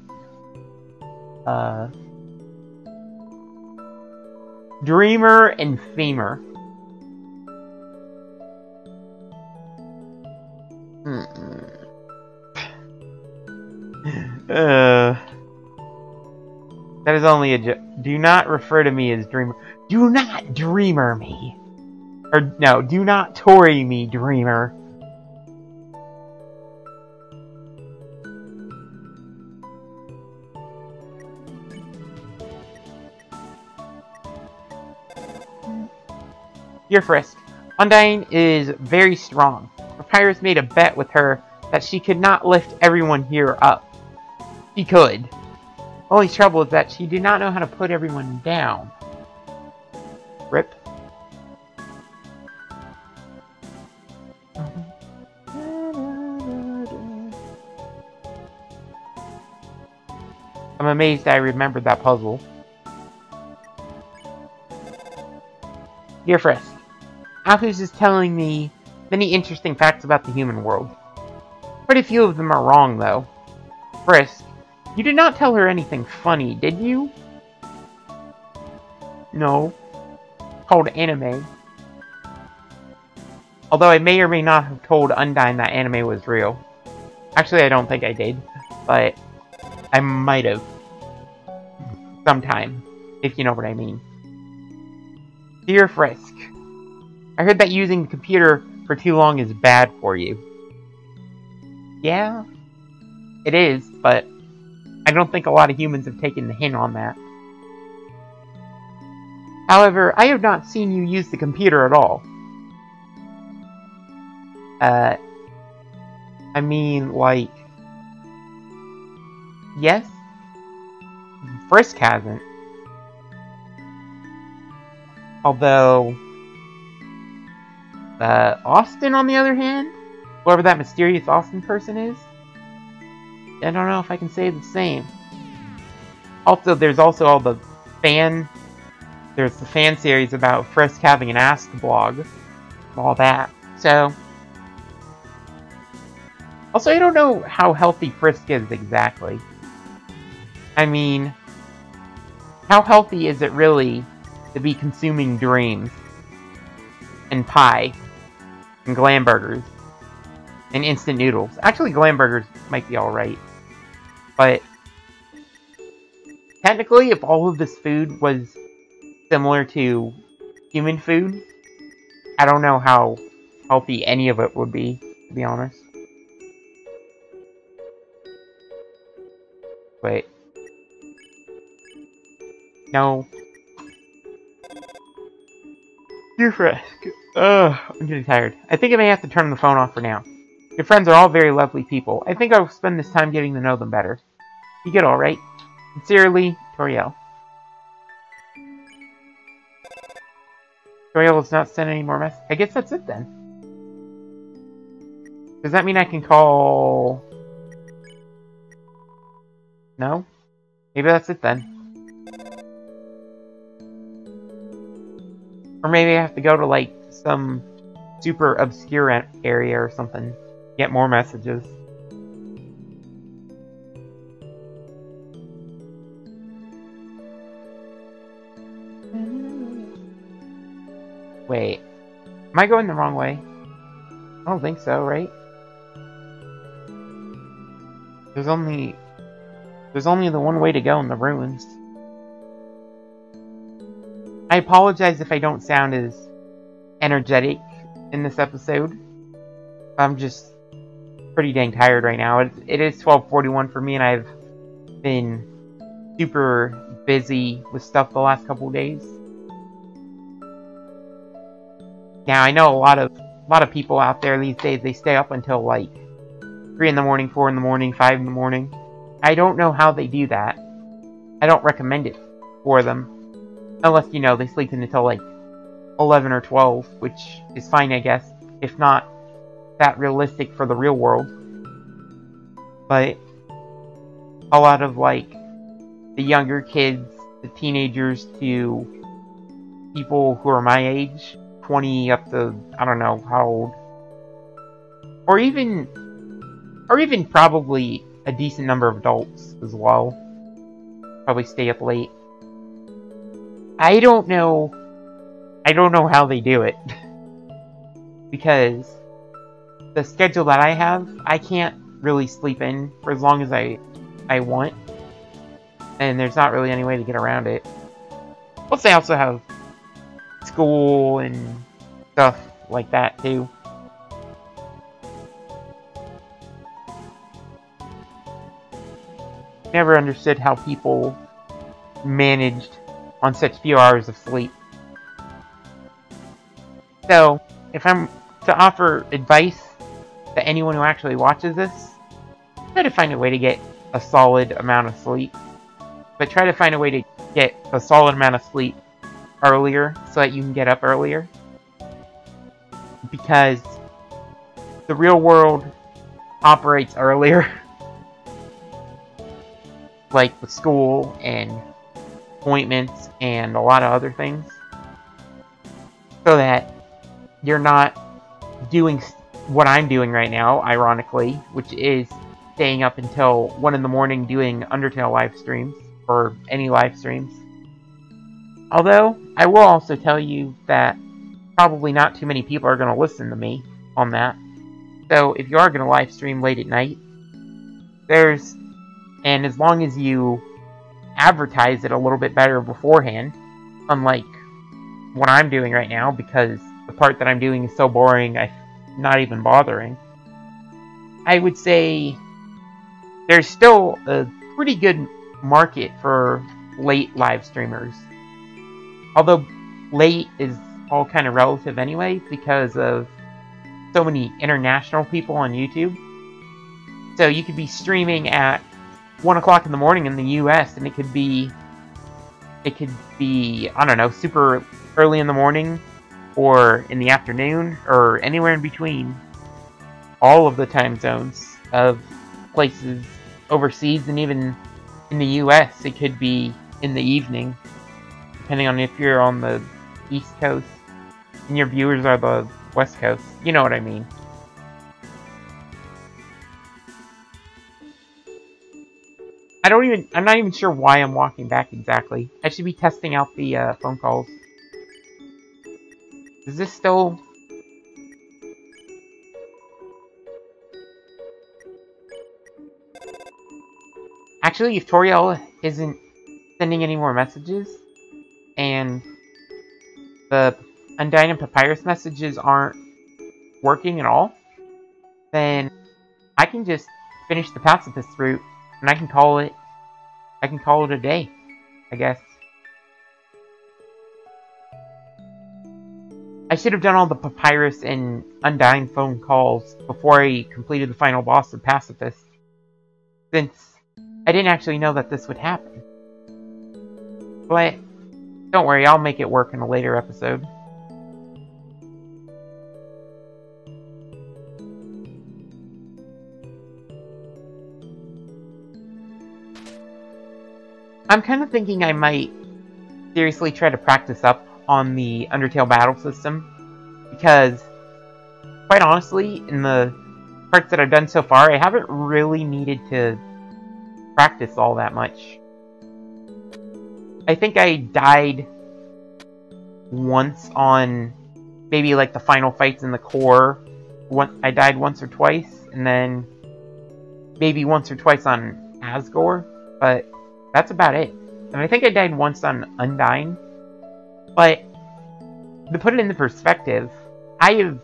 Dreamer and Femur. That is only a joke. Do not refer to me as Dreamer. Do not Dreamer me. Or, no, do not Tory me, Dreamer. Dear Frisk, Undyne is very strong. Papyrus made a bet with her that she could not lift everyone here up. She could. Only trouble is that she did not know how to put everyone down. Rip. I'm amazed I remembered that puzzle. Dear Frisk, Alphys is telling me many interesting facts about the human world. Pretty few of them are wrong, though. Frisk, you did not tell her anything funny, did you? No. Called anime. Although I may or may not have told Undyne that anime was real. Actually, I don't think I did, but I might have. Sometime, if you know what I mean. Dear Frisk, I heard that using the computer for too long is bad for you. Yeah, it is, but I don't think a lot of humans have taken the hint on that. However, I have not seen you use the computer at all. I mean, like... Yes? Frisk hasn't. Although... Austin, on the other hand? Whoever that mysterious Austin person is? I don't know if I can say the same. Also, there's also all the fan... There's the fan series about Frisk having an Ask blog. All that. So... Also, I don't know how healthy Frisk is exactly. I mean, how healthy is it really to be consuming dreams and pie and glam burgers and instant noodles? Actually, glam burgers might be alright. But technically, if all of this food was similar to human food, I don't know how healthy any of it would be, to be honest. Wait. No. You're Frisk. Ugh, I'm getting tired. I think I may have to turn the phone off for now. Your friends are all very lovely people. I think I'll spend this time getting to know them better. You get alright? Sincerely, Toriel. Toriel has not sent any more messages. I guess that's it then. Does that mean I can call... No? Maybe that's it then. Or maybe I have to go to, like, some super obscure area or something. Get more messages. Wait. Am I going the wrong way? I don't think so, right? There's only the one way to go in the ruins. I apologize if I don't sound as energetic in this episode. I'm just pretty dang tired right now. It is 12:41 for me, and I've been super busy with stuff the last couple of days. Now, I know a lot of people out there these days, they stay up until like 3 in the morning, 4 in the morning, 5 in the morning. I don't know how they do that. I don't recommend it for them. Unless, you know, they sleep until like 11 or 12, which is fine, I guess. If not that realistic for the real world. But a lot of, like, the younger kids, the teenagers to people who are my age, 20 up to, I don't know how old. Or even probably a decent number of adults as well. Probably stay up late. I don't know how they do it. Because the schedule that I have, I can't really sleep in for as long as I want. And there's not really any way to get around it. Plus I also have school and stuff like that too. Never understood how people managed on such few hours of sleep. So, if I'm to offer advice to anyone who actually watches this, try to find a way to get a solid amount of sleep. But try to find a way to get a solid amount of sleep earlier so that you can get up earlier. Because the real world operates earlier. Like with school and appointments and a lot of other things. So that you're not doing what I'm doing right now, ironically, which is staying up until 1 in the morning doing Undertale live streams, or any live streams. Although, I will also tell you that probably not too many people are going to listen to me on that. So, if you are going to live stream late at night, and as long as you advertise it a little bit better beforehand, unlike what I'm doing right now, because the part that I'm doing is so boring, I'm not even bothering. I would say there's still a pretty good market for late live streamers. Although late is all kind of relative anyway, because of so many international people on YouTube. So you could be streaming at 1 o'clock in the morning in the US, and it could be, I don't know, super early in the morning, or in the afternoon, or anywhere in between all of the time zones of places overseas, and even in the US, it could be in the evening, depending on if you're on the East Coast, and your viewers are the West Coast. You know what I mean. I'm not even sure why I'm walking back exactly. I should be testing out the phone calls. Is this still... Actually, if Toriel isn't sending any more messages, and the Undyne and Papyrus messages aren't working at all, then I can just finish the Pacifist route, and I can call it a day, I guess. I should have done all the Papyrus and Undyne phone calls before I completed the final boss of Pacifist, since I didn't actually know that this would happen. But don't worry, I'll make it work in a later episode. I'm kind of thinking I might seriously try to practice up on the Undertale battle system, because, quite honestly, in the parts that I've done so far, I haven't really needed to practice all that much. I think I died once on maybe like the final fights in the core. I died once or twice, and then maybe once or twice on Asgore, but that's about it. And I think I died once on Undyne. But to put it into perspective, I have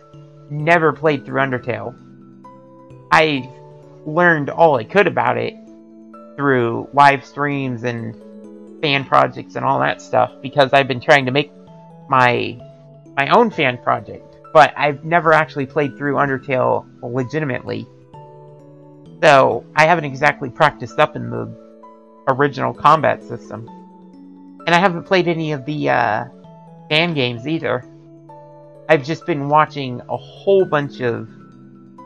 never played through Undertale. I've learned all I could about it through live streams and fan projects and all that stuff, because I've been trying to make my own fan project, but I've never actually played through Undertale legitimately. So I haven't exactly practiced up in the original combat system. And I haven't played any of the fan games either. I've just been watching a whole bunch of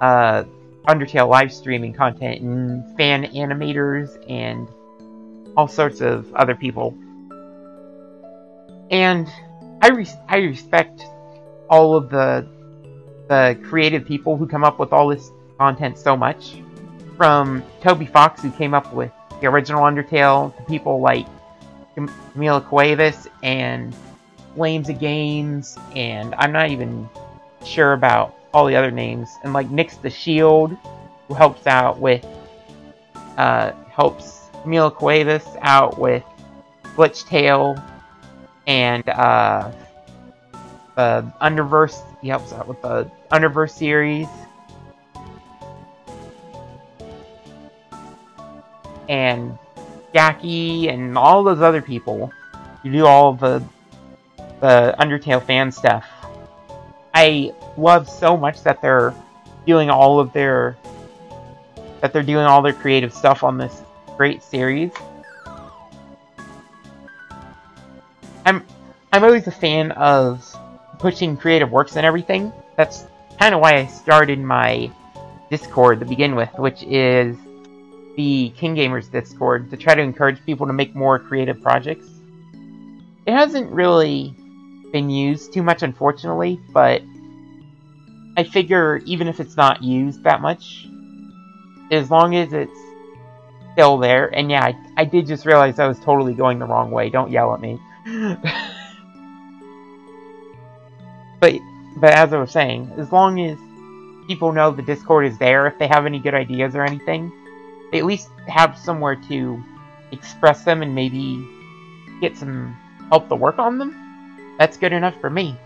Undertale live streaming content and fan animators and all sorts of other people. And I respect all of the creative people who come up with all this content so much. From Toby Fox, who came up with the original Undertale, to people like Camila Cuevas and Flames of Games, and I'm not even sure about all the other names, and like Nyx the Shield, who helps out with helps Camila Cuevas out with Glitch Tale, and the Underverse. He helps out with the Underverse series, and Jackie, and all those other people who do all the Undertale fan stuff. I love so much that they're doing all their creative stuff on this great series. I'm always a fan of pushing creative works and everything. That's kind of why I started my Discord to begin with, which is the King Gamers Discord, to try to encourage people to make more creative projects. It hasn't really been used too much, unfortunately, but I figure even if it's not used that much, as long as it's still there. And yeah, I did just realize I was totally going the wrong way. Don't yell at me. But as I was saying, as long as people know the Discord is there, if they have any good ideas or anything, they at least have somewhere to express them and maybe get some help to work on them. That's good enough for me.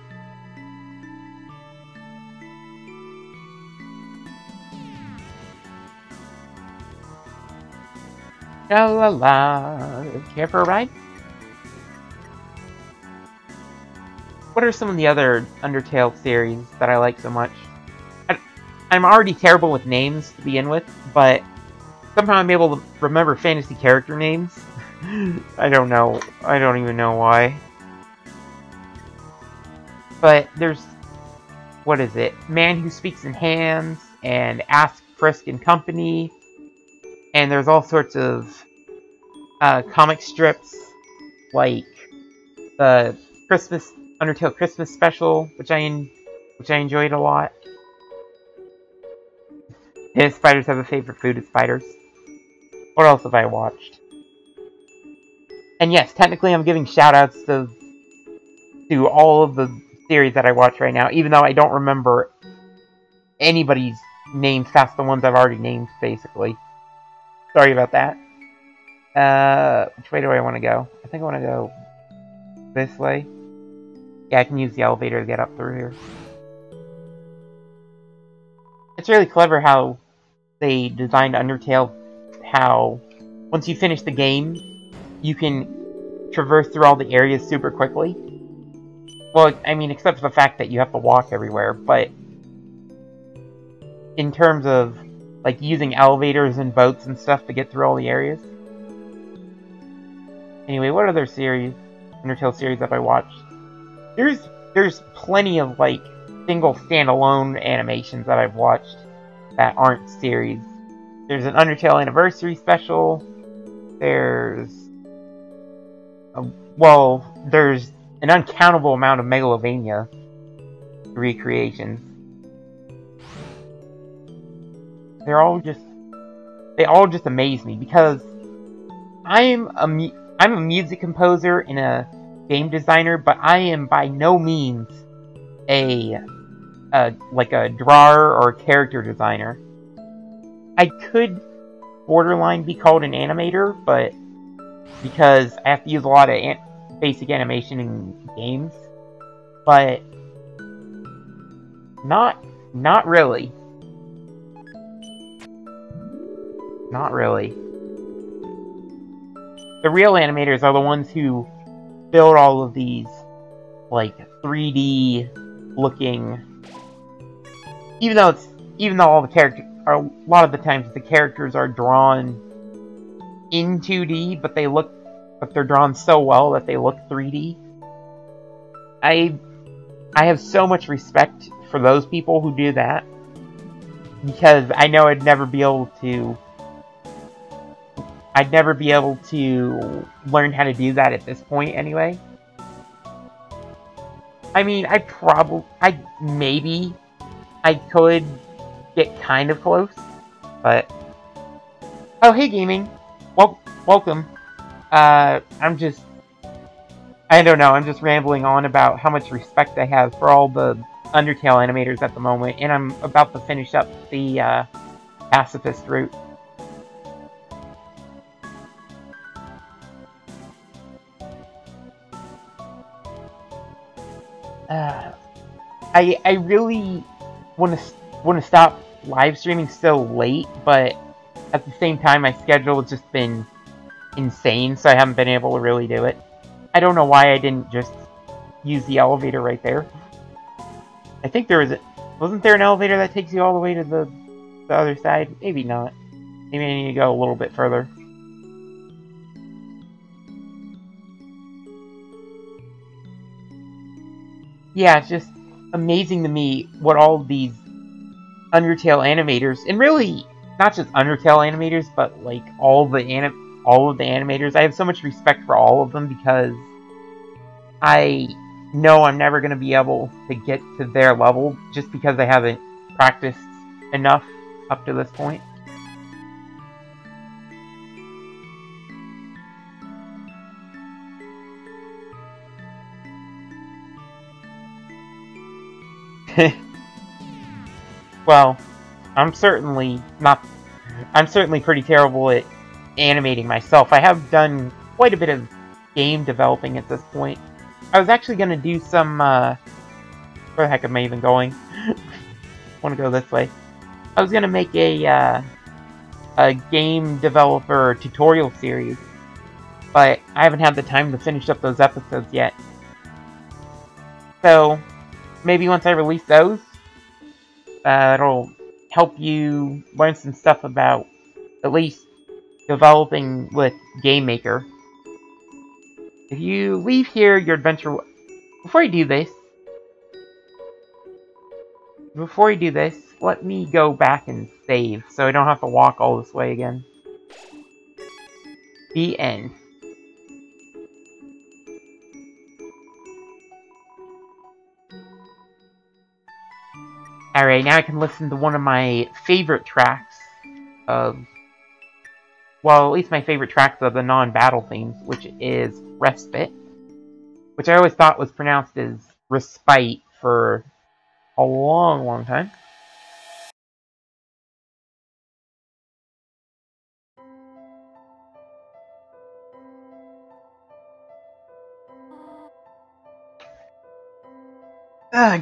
La la la. Care for a ride? What are some of the other Undertale series that I like so much? I'm already terrible with names to begin with, but somehow I'm able to remember fantasy character names. I don't know. I don't even know why. But there's... what is it? Man Who Speaks in Hands, and Ask, Frisk, and Company. And there's all sorts of comic strips, like the Undertale Christmas special, which I enjoyed a lot. And spiders have a favorite food, it's spiders. What else have I watched? And yes, technically I'm giving shoutouts to all of the series that I watch right now, even though I don't remember anybody's names past the ones I've already named, basically. Sorry about that. Which way do I want to go? I think I want to go this way. Yeah, I can use the elevator to get up through here. It's really clever how they designed Undertale, how once you finish the game, you can traverse through all the areas super quickly. Well, I mean, except for the fact that you have to walk everywhere, but in terms of, like, using elevators and boats and stuff to get through all the areas. Anyway, what other series, Undertale series have I watched? There's plenty of, like, single standalone animations that I've watched that aren't series. There's an Undertale Anniversary Special. There's there's an uncountable amount of Megalovania recreations. They all just amaze me because I'm a music composer and a game designer, but I am by no means a drawer or a character designer. I could borderline be called an animator, but because I have to use a lot of basic animation in games, but not really. Not really. The real animators are the ones who build all of these, like, 3D looking. Even though all the characters are, a lot of the times the characters are drawn in 2D, but they're drawn so well that they look 3D. I have so much respect for those people who do that, because I know I'd never be able to learn how to do that at this point anyway. I mean, maybe I could get kind of close, but... Oh, hey, gaming! Welcome. I don't know, I'm just rambling on about how much respect I have for all the Undertale animators at the moment, and I'm about to finish up the Pacifist route. I really want to stop live streaming so late, but at the same time my schedule has just been insane, so I haven't been able to really do it. I don't know why I didn't just use the elevator right there. I think wasn't there an elevator that takes you all the way to the other side? Maybe not. Maybe I need to go a little bit further. Yeah, it's just amazing to me what all these Undertale animators, and really not just Undertale animators, but like all of the animators. I have so much respect for all of them because I know I'm never going to be able to get to their level just because I haven't practiced enough up to this point. Well, I'm certainly pretty terrible at animating myself. I have done quite a bit of game developing at this point. I was actually going to do some, where the heck am I even going? I want to go this way. I was going to make a game developer tutorial series, but I haven't had the time to finish up those episodes yet. So, maybe once I release those, it'll help you learn some stuff about, at least, developing with Game Maker. If you leave here, your adventure... Before you do this, let me go back and save, so I don't have to walk all this way again. The end. Alright, now I can listen to one of my favorite tracks of well, at least my favorite tracks are the non-battle themes, which is Respite, which I always thought was pronounced as Respite for a long, long time.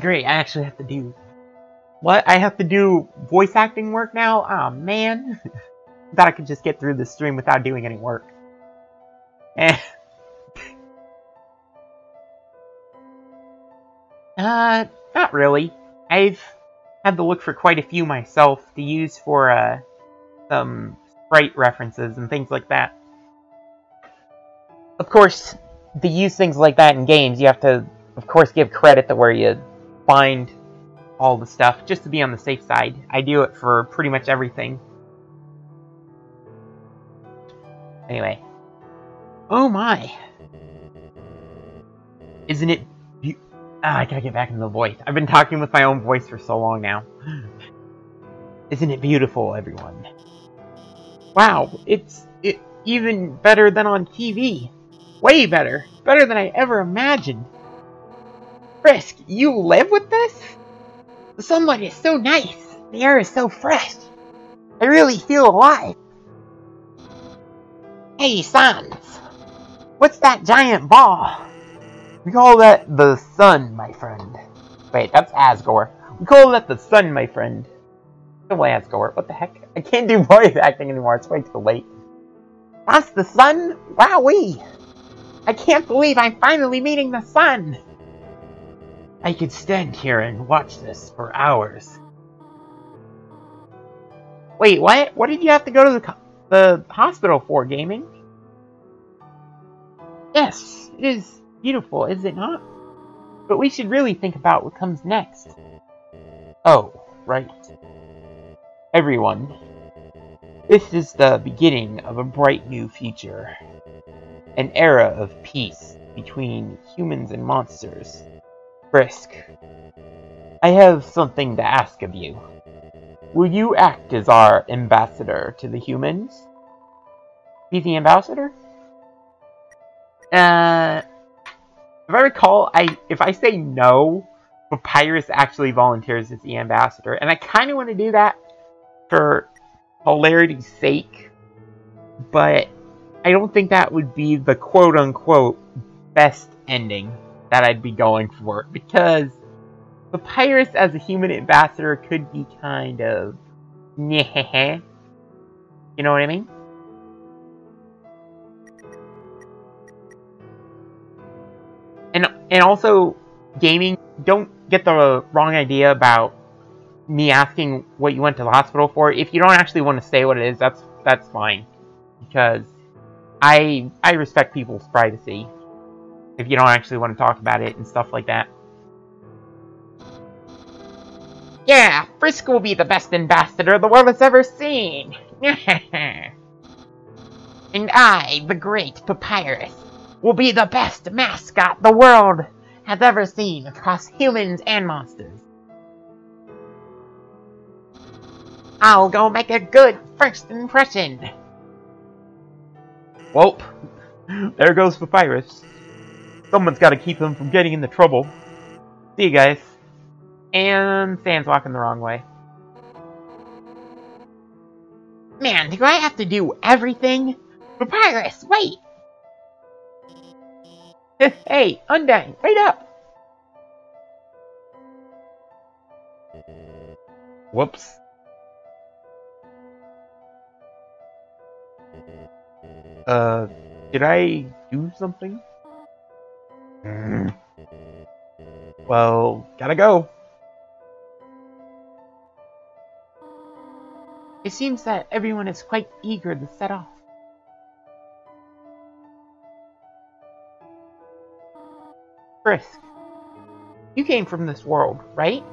Great, I actually have to do... What? I have to do voice acting work now? Aw, man. Thought I could just get through this stream without doing any work. Not really. I've had to look for quite a few myself to use for, some sprite references and things like that. Of course, to use things like that in games, you have to, of course, give credit to where you find all the stuff, just to be on the safe side. I do it for pretty much everything. Anyway. Oh my! Isn't it... I gotta get back into the voice. I've been talking with my own voice for so long now. Isn't it beautiful, everyone? Wow, it's even better than on TV. Way better. Better than I ever imagined. Frisk, you live with this? The sunlight is so nice. The air is so fresh. I really feel alive. Hey, Sans. What's that giant ball? We call that the sun, my friend. Wait, that's Asgore. We call that the sun, my friend. No way, Asgore. What the heck? I can't do voice acting anymore. It's way too late. That's the sun? Wowee! I can't believe I'm finally meeting the sun! I could stand here and watch this for hours. Wait, what? What did you have to go to the hospital for, gaming? Yes, it is beautiful, is it not? But we should really think about what comes next. Oh, right. Everyone, this is the beginning of a bright new future. An era of peace between humans and monsters. Frisk, I have something to ask of you. Will you act as our ambassador to the humans? Be the ambassador? If I recall, if I say no, Papyrus actually volunteers as the ambassador, and I kind of want to do that for hilarity's sake, but I don't think that would be the quote-unquote best ending that I'd be going for, because Papyrus as a human ambassador could be kind of nyeh. You know what I mean? And also, gaming, don't get the wrong idea about me asking what you went to the hospital for. If you don't actually want to say what it is, that's fine. Because I respect people's privacy. If you don't actually want to talk about it and stuff like that. Yeah, Frisk will be the best ambassador the world has ever seen. And I, the great Papyrus, will be the best mascot the world has ever seen across humans and monsters. I'll go make a good first impression. Welp, there goes Papyrus. Someone's got to keep him from getting into trouble. See you guys. And Sans walking the wrong way. Man, do I have to do everything? Papyrus, wait! Hey, Undyne, wait up! Whoops. Did I do something? Well, gotta go. It seems that everyone is quite eager to set off. Frisk, you came from this world, right?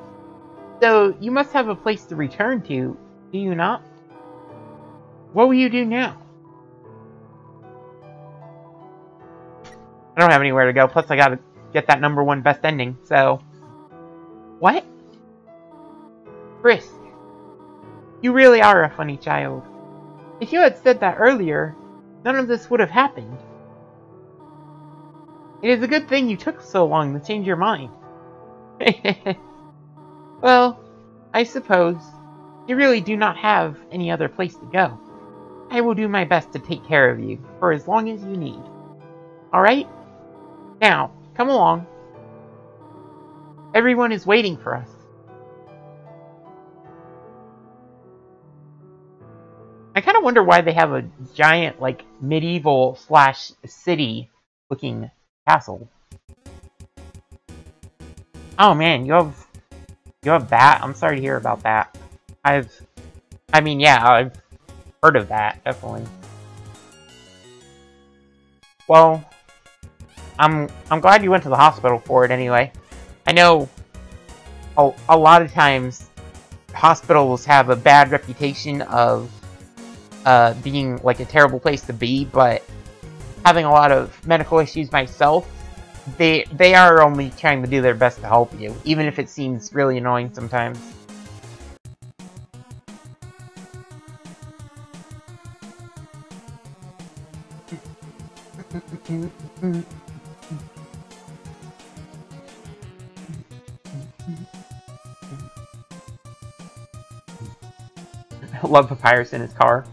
So you must have a place to return to, do you not? What will you do now? I don't have anywhere to go, plus I gotta get that #1 best ending, so... What? Frisk, you really are a funny child. If you had said that earlier, none of this would have happened. It is a good thing you took so long to change your mind. Well, I suppose you really do not have any other place to go. I will do my best to take care of you for as long as you need. Alright? Now, come along. Everyone is waiting for us. I kind of wonder why they have a giant, like, medieval / city looking castle. Oh man, you have that? I'm sorry to hear about that. I've heard of that, definitely. Well, I'm glad you went to the hospital for it anyway. I know a lot of times hospitals have a bad reputation of being like a terrible place to be, but having a lot of medical issues myself, they are only trying to do their best to help you, even if it seems really annoying sometimes. I love Papyrus in his car.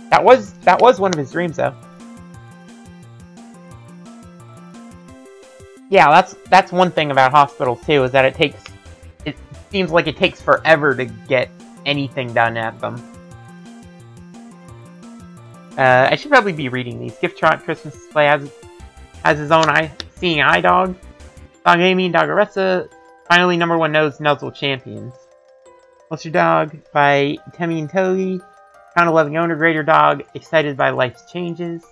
That was one of his dreams, though. Yeah, that's one thing about hospitals too, is that it seems like it takes forever to get anything done at them. I should probably be reading these. Giftron Christmas display has his own seeing eye dog. Dog Amy and Doggeressa. Finally, #1 Nose Nuzzle champions. Monster Dog by Temmie and Toby. Crown of Loving Owner, Greater Dog, excited by life's changes.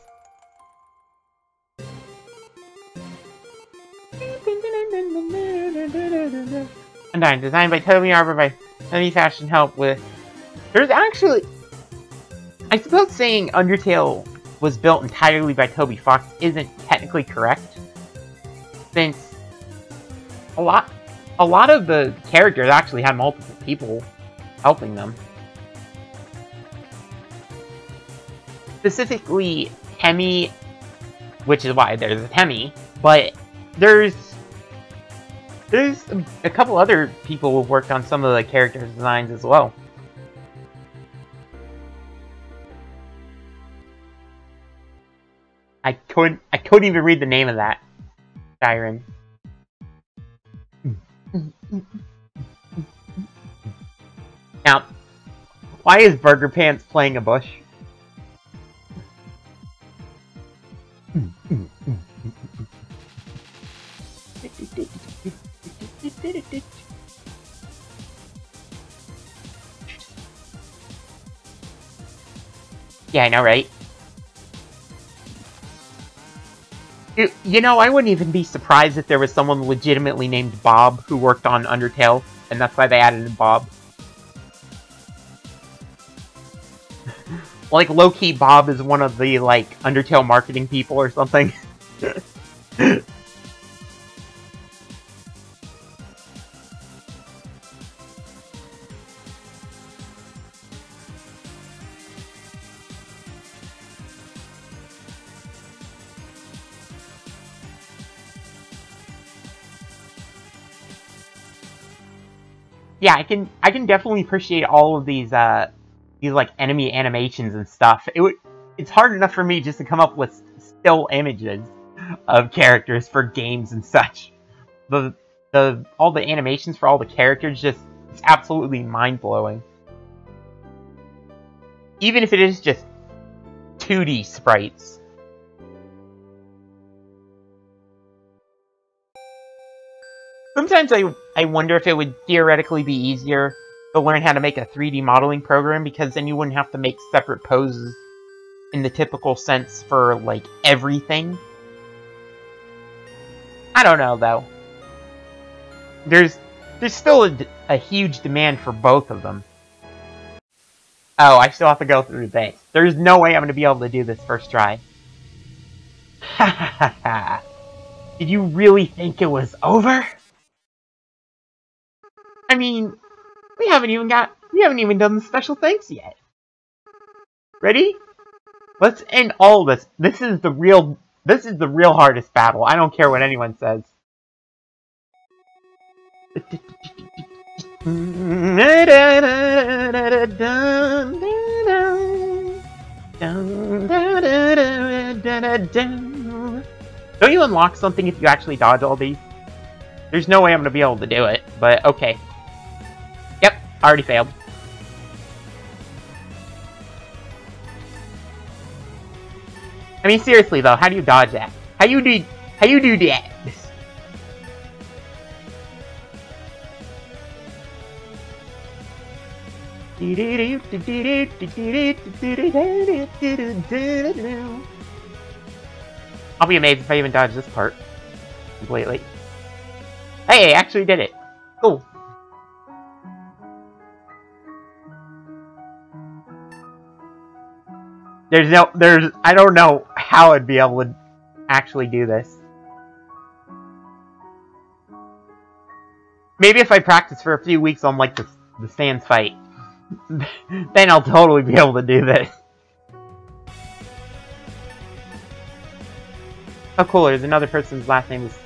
Undyne, designed by Toby, Arbor by Temmie, Fashion Help with... There's actually... I suppose saying Undertale was built entirely by Toby Fox isn't technically correct, since a lot of the characters actually had multiple people helping them. Specifically, Temmie, which is why there's a Temmie, but there's a couple other people who've worked on some of the character designs as well. I couldn't even read the name of that Skyrim. Now, why is Burger Pants playing a bush? Yeah, I know, right? You know, I wouldn't even be surprised if there was someone legitimately named Bob who worked on Undertale, and that's why they added in Bob. Like, low-key, Bob is one of the, like, Undertale marketing people or something. Yeah, I can definitely appreciate all of these like enemy animations and stuff. It's hard enough for me just to come up with still images of characters for games and such. All the animations for all the characters it's absolutely mind-blowing. Even if it is just 2D sprites. Sometimes I wonder if it would theoretically be easier to learn how to make a 3D modeling program, because then you wouldn't have to make separate poses in the typical sense for, like, everything. I don't know, though. There's still a huge demand for both of them. Oh, I still have to go through this. There's no way I'm going to be able to do this first try. Ha ha ha ha. Did you really think it was over? I mean, we haven't even done the special thanks yet. Ready? Let's end all this. This is the real hardest battle. I don't care what anyone says. Don't you unlock something if you actually dodge all these? There's no way I'm going to be able to do it, but okay. Yep, already failed. I mean, seriously though, how do you dodge that? How you do that? I'll be amazed if I even dodge this part completely. Hey, I actually did it. Cool. I don't know how I'd be able to actually do this. Maybe if I practice for a few weeks on like the Sans fight, then I'll totally be able to do this. Oh cool, there's another person's last name is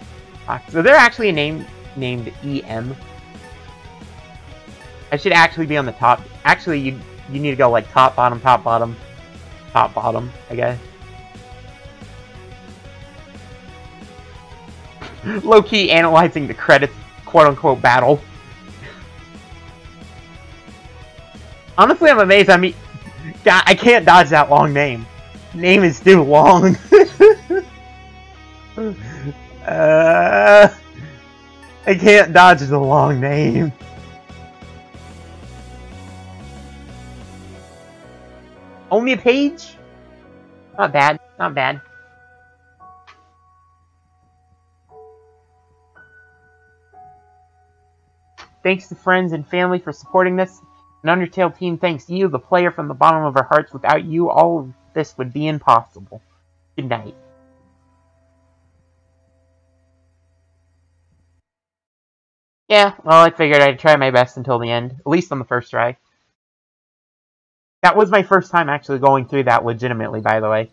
Fox. So they're actually a name named EM. I should actually be on the top. Actually, you need to go like top, bottom, top, bottom, top, bottom, I guess. Low-key analyzing the credits, quote-unquote, battle. Honestly, I'm amazed. I mean, God, I can't dodge that long name. Name is too long. I can't dodge the long name. Only a page? Not bad. Not bad. Thanks to friends and family for supporting this. An Undertale team thanks you, the player, from the bottom of our hearts. Without you, all of this would be impossible. Good night. Yeah, well, I figured I'd try my best until the end. At least on the first try. That was my first time actually going through that legitimately, by the way.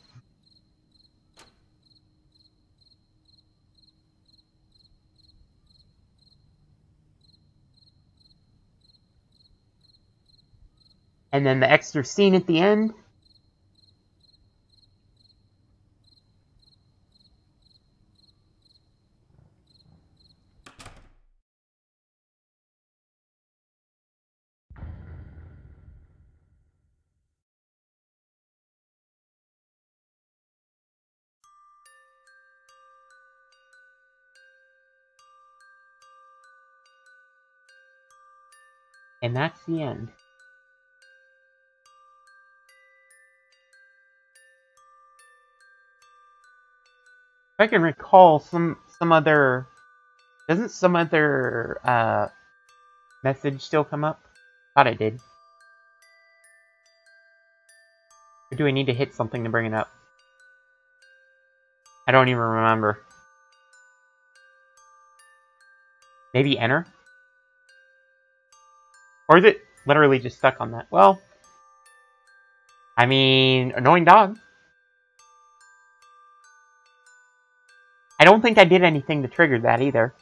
And then the extra scene at the end. And that's the end. If I can recall some other... Doesn't some other message still come up? Thought it did. Or do I need to hit something to bring it up? I don't even remember. Maybe enter? Or is it literally just stuck on that? Well, I mean, annoying dog. I don't think I did anything to trigger that either.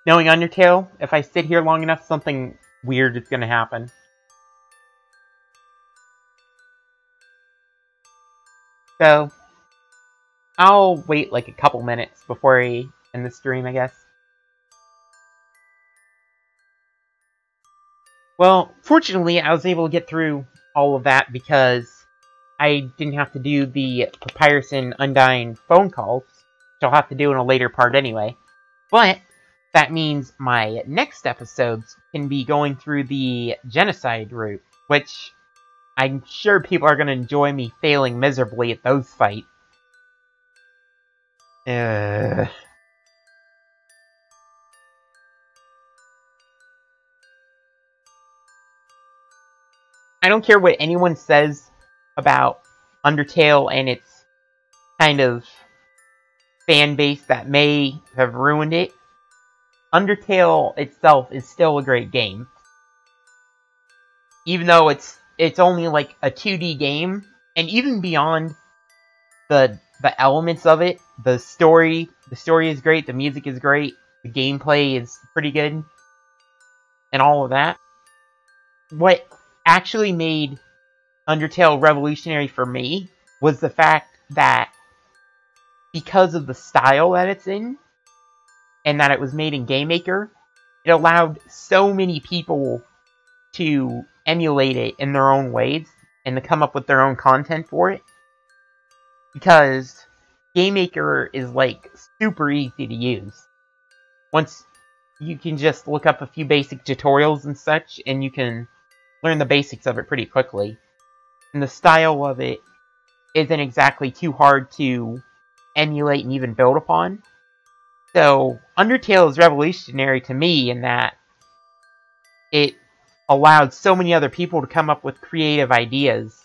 Knowing Undertale, if I sit here long enough, something weird is going to happen. So, I'll wait like a couple minutes before I end the stream, I guess. Well, fortunately, I was able to get through all of that because I didn't have to do the Papyrus and Undyne phone calls, which I'll have to do in a later part anyway. But that means my next episodes can be going through the Genocide route, which I'm sure people are going to enjoy me failing miserably at those fights. I don't care what anyone says about Undertale and its kind of fan base that may have ruined it, Undertale itself is still a great game. Even though it's only like a 2D game, and even beyond the elements of it, the story is great, the music is great, the gameplay is pretty good, and all of that. What actually made Undertale revolutionary for me was the fact that because of the style that it's in, and that it was made in GameMaker, it allowed so many people to emulate it in their own ways, and to come up with their own content for it. Because GameMaker is like super easy to use. Once you can just look up a few basic tutorials and such, and you can learn the basics of it pretty quickly. And the style of it isn't exactly too hard to emulate and even build upon. So, Undertale is revolutionary to me in that it allowed so many other people to come up with creative ideas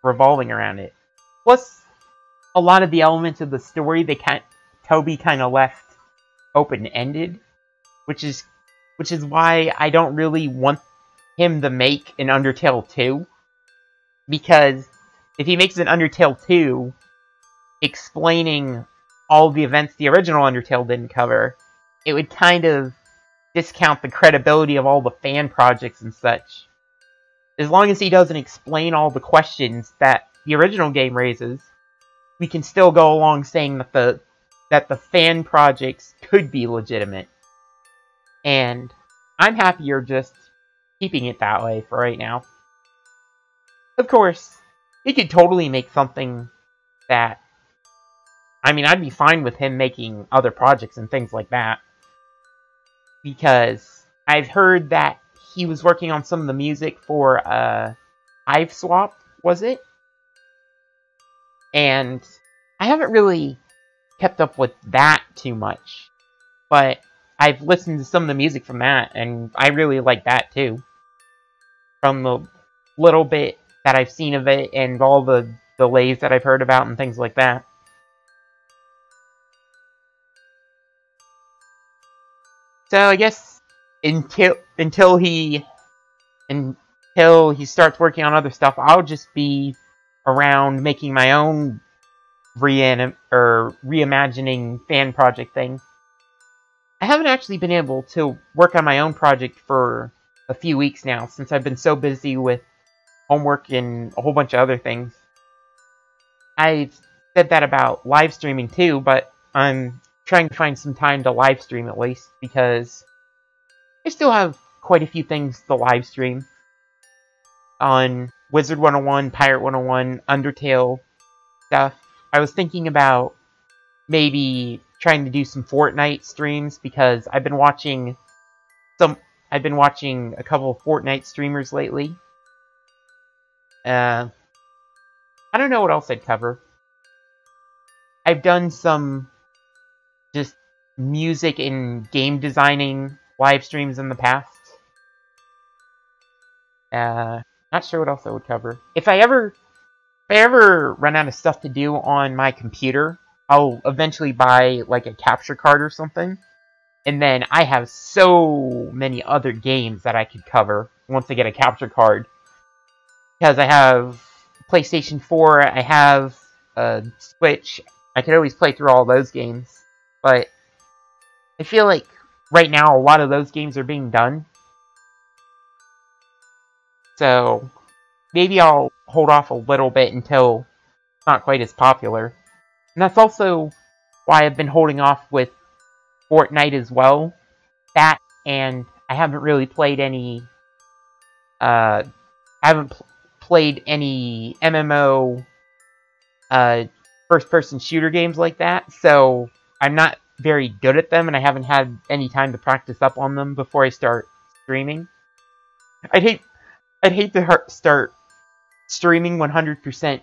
revolving around it. Plus, a lot of the elements of the story Toby kind of left open-ended, which is why I don't really want him to make an Undertale 2, because if he makes an Undertale 2 explaining all the events the original Undertale didn't cover, it would kind of discount the credibility of all the fan projects and such. As long as he doesn't explain all the questions that the original game raises, we can still go along saying that the fan projects could be legitimate. And I'm happier just keeping it that way for right now. Of course, he could totally make something that... I mean, I'd be fine with him making other projects and things like that. Because I've heard that he was working on some of the music for Hive Swap, was it? And I haven't really kept up with that too much. But I've listened to some of the music from that, and I really like that too. From the little bit that I've seen of it, and all the delays that I've heard about, and things like that. So I guess until he starts working on other stuff, I'll just be around making my own reimagining fan project thing. I haven't actually been able to work on my own project for a few weeks now, since I've been so busy with homework and a whole bunch of other things. I've said that about live streaming too, but I'm trying to find some time to live stream at least, because I still have quite a few things to live stream on Wizard 101, Pirate 101, Undertale stuff. I was thinking about maybe trying to do some Fortnite streams, because I've been watching a couple of Fortnite streamers lately. I don't know what else I'd cover. I've done some just music and game designing live streams in the past. Not sure what else I would cover. If I ever run out of stuff to do on my computer, I'll eventually buy like a capture card or something. And then I have so many other games that I could cover once I get a capture card. Because I have PlayStation 4, I have a Switch. I could always play through all those games. But I feel like right now a lot of those games are being done. So maybe I'll hold off a little bit until it's not quite as popular. And that's also why I've been holding off with Fortnite as well. That, and I haven't really played any... played any MMO first-person shooter games like that, so I'm not very good at them, and I haven't had any time to practice up on them before I start streaming. I'd hate to start streaming 100%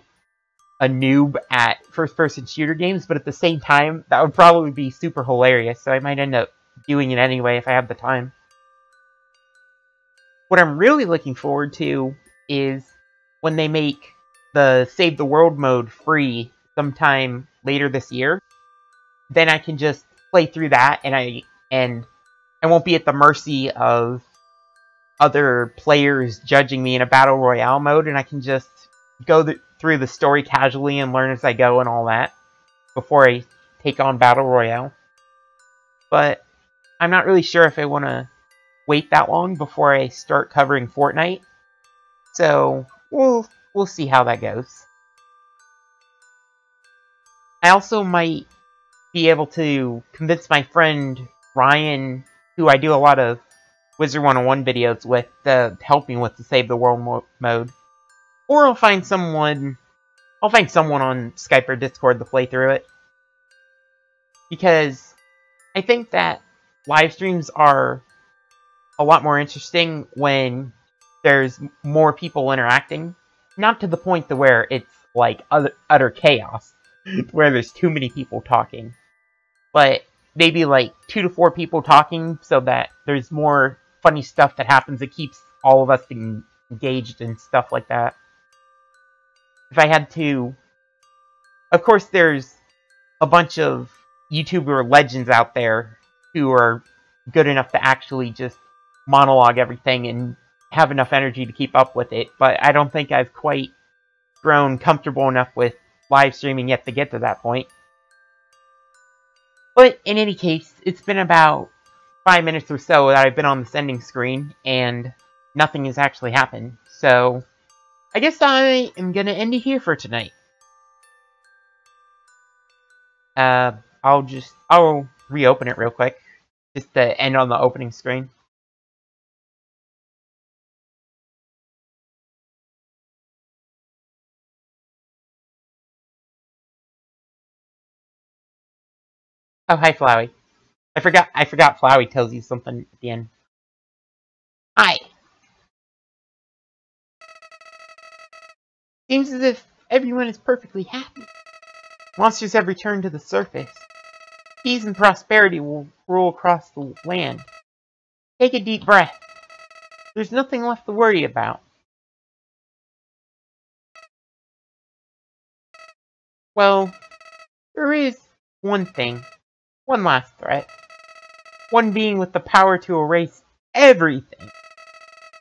a noob at first-person shooter games, but at the same time, that would probably be super hilarious, so I might end up doing it anyway if I have the time. What I'm really looking forward to is when they make the Save the World mode free sometime later this year, then I can just play through that, and I won't be at the mercy of other players judging me in a battle royale mode, and I can just go through the story casually and learn as I go and all that before I take on battle royale. But I'm not really sure if I want to wait that long before I start covering Fortnite. So we'll see how that goes. I also might be able to convince my friend Ryan, who I do a lot of Wizard 101 videos with, to help me with the Save the World mode. Or I'll find someone on Skype or Discord to play through it. Because I think that live streams are a lot more interesting when there's more people interacting. Not to the point to where it's like utter chaos, where there's too many people talking. But maybe like 2 to 4 people talking so that there's more funny stuff that happens that keeps all of us engaged and stuff like that. If I had to... Of course, there's a bunch of YouTuber legends out there who are good enough to actually just monologue everything and have enough energy to keep up with it, but I don't think I've quite grown comfortable enough with live streaming yet to get to that point. But in any case, it's been about 5 minutes or so that I've been on the sending screen, and nothing has actually happened. So, I guess I am going to end it here for tonight. I'll reopen it real quick, just to end on the opening screen. Oh, hi, Flowey. I forgot Flowey tells you something at the end. Hi! Seems as if everyone is perfectly happy. Monsters have returned to the surface. Peace and prosperity will rule across the land. Take a deep breath. There's nothing left to worry about. Well, there is one thing. One last threat. One being with the power to erase everything.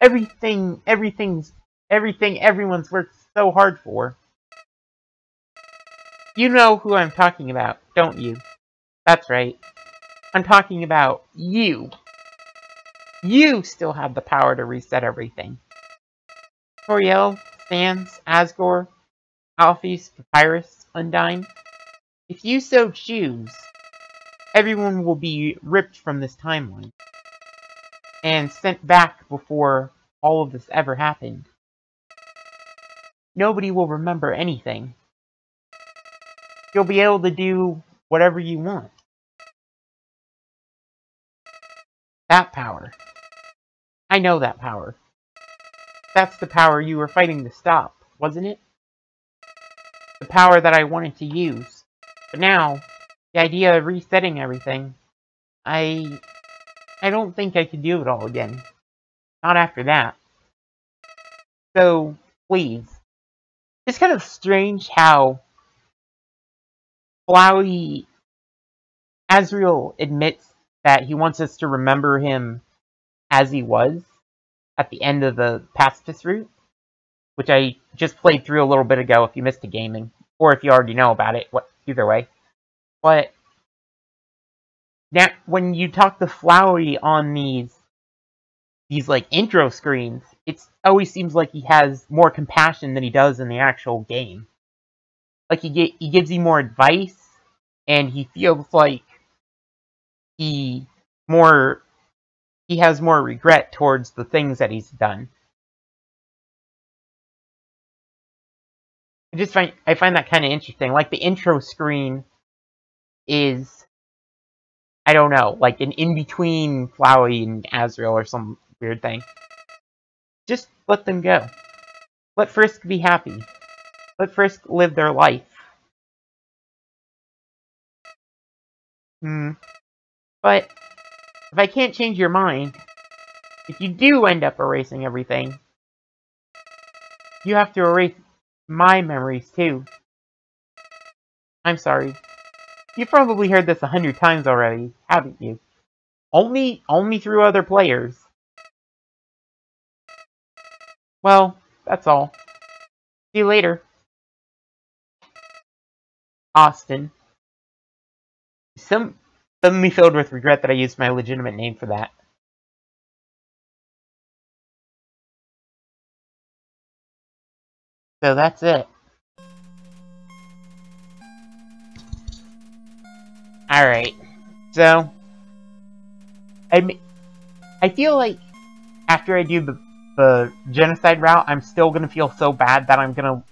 Everything everyone's worked so hard for. You know who I'm talking about, don't you? That's right. I'm talking about you. You still have the power to reset everything. Toriel, Sans, Asgore, Alphys, Papyrus, Undyne. If you so choose, everyone will be ripped from this timeline and sent back before all of this ever happened. Nobody will remember anything. You'll be able to do whatever you want. That power. I know that power. That's the power you were fighting to stop, wasn't it? The power that I wanted to use. But now, the idea of resetting everything, I don't think I could do it all again. Not after that. So, please. It's kind of strange how Flowey Azrael admits that he wants us to remember him as he was at the end of the Pacifist route, which I just played through a little bit ago if you missed the gaming, or if you already know about it, either way. But now, when you talk to Flowey on these like intro screens, it always seems like he has more compassion than he does in the actual game. Like he gives you more advice, and he feels like he has more regret towards the things that he's done. I find that kind of interesting. Like the intro screen is, I don't know, like an in-between Flowey and Azrael or some weird thing. Just let them go. Let Frisk be happy. Let Frisk live their life. But if I can't change your mind, if you do end up erasing everything, you have to erase my memories too. I'm sorry. You've probably heard this 100 times already, haven't you? Only through other players. Well, that's all. See you later. Austin. Suddenly filled with regret that I used my legitimate name for that. So that's it. Alright. So, I feel like after I do the Genocide route, I'm still gonna feel so bad that I'm gonna,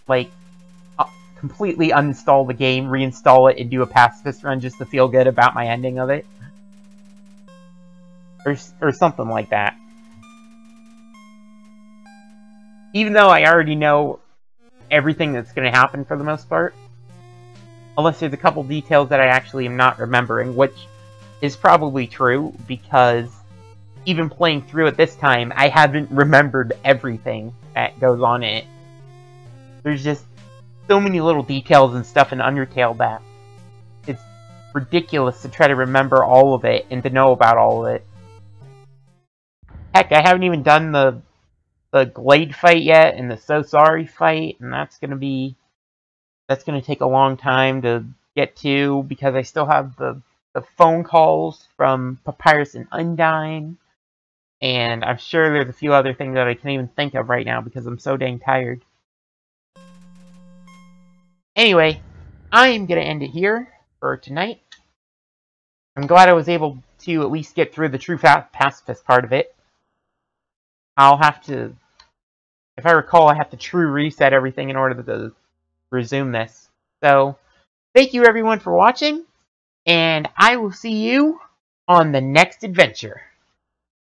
like, completely uninstall the game, reinstall it, and do a Pacifist run just to feel good about my ending of it. Or something like that. Even though I already know everything that's gonna happen for the most part. Unless there's a couple details that I actually am not remembering, which is probably true, because even playing through it this time, I haven't remembered everything that goes on in it. There's just so many little details and stuff in Undertale that it's ridiculous to try to remember all of it and to know about all of it. Heck, I haven't even done the Glade fight yet and the So Sorry fight, and that's gonna take a long time to get to because I still have the phone calls from Papyrus and Undyne, and I'm sure there's a few other things that I can't even think of right now because I'm so dang tired. Anyway, I am going to end it here for tonight. I'm glad I was able to at least get through the true pacifist part of it. I'll have to, if I recall, I have to true reset everything in order to resume this. So, thank you everyone for watching, and I will see you on the next adventure.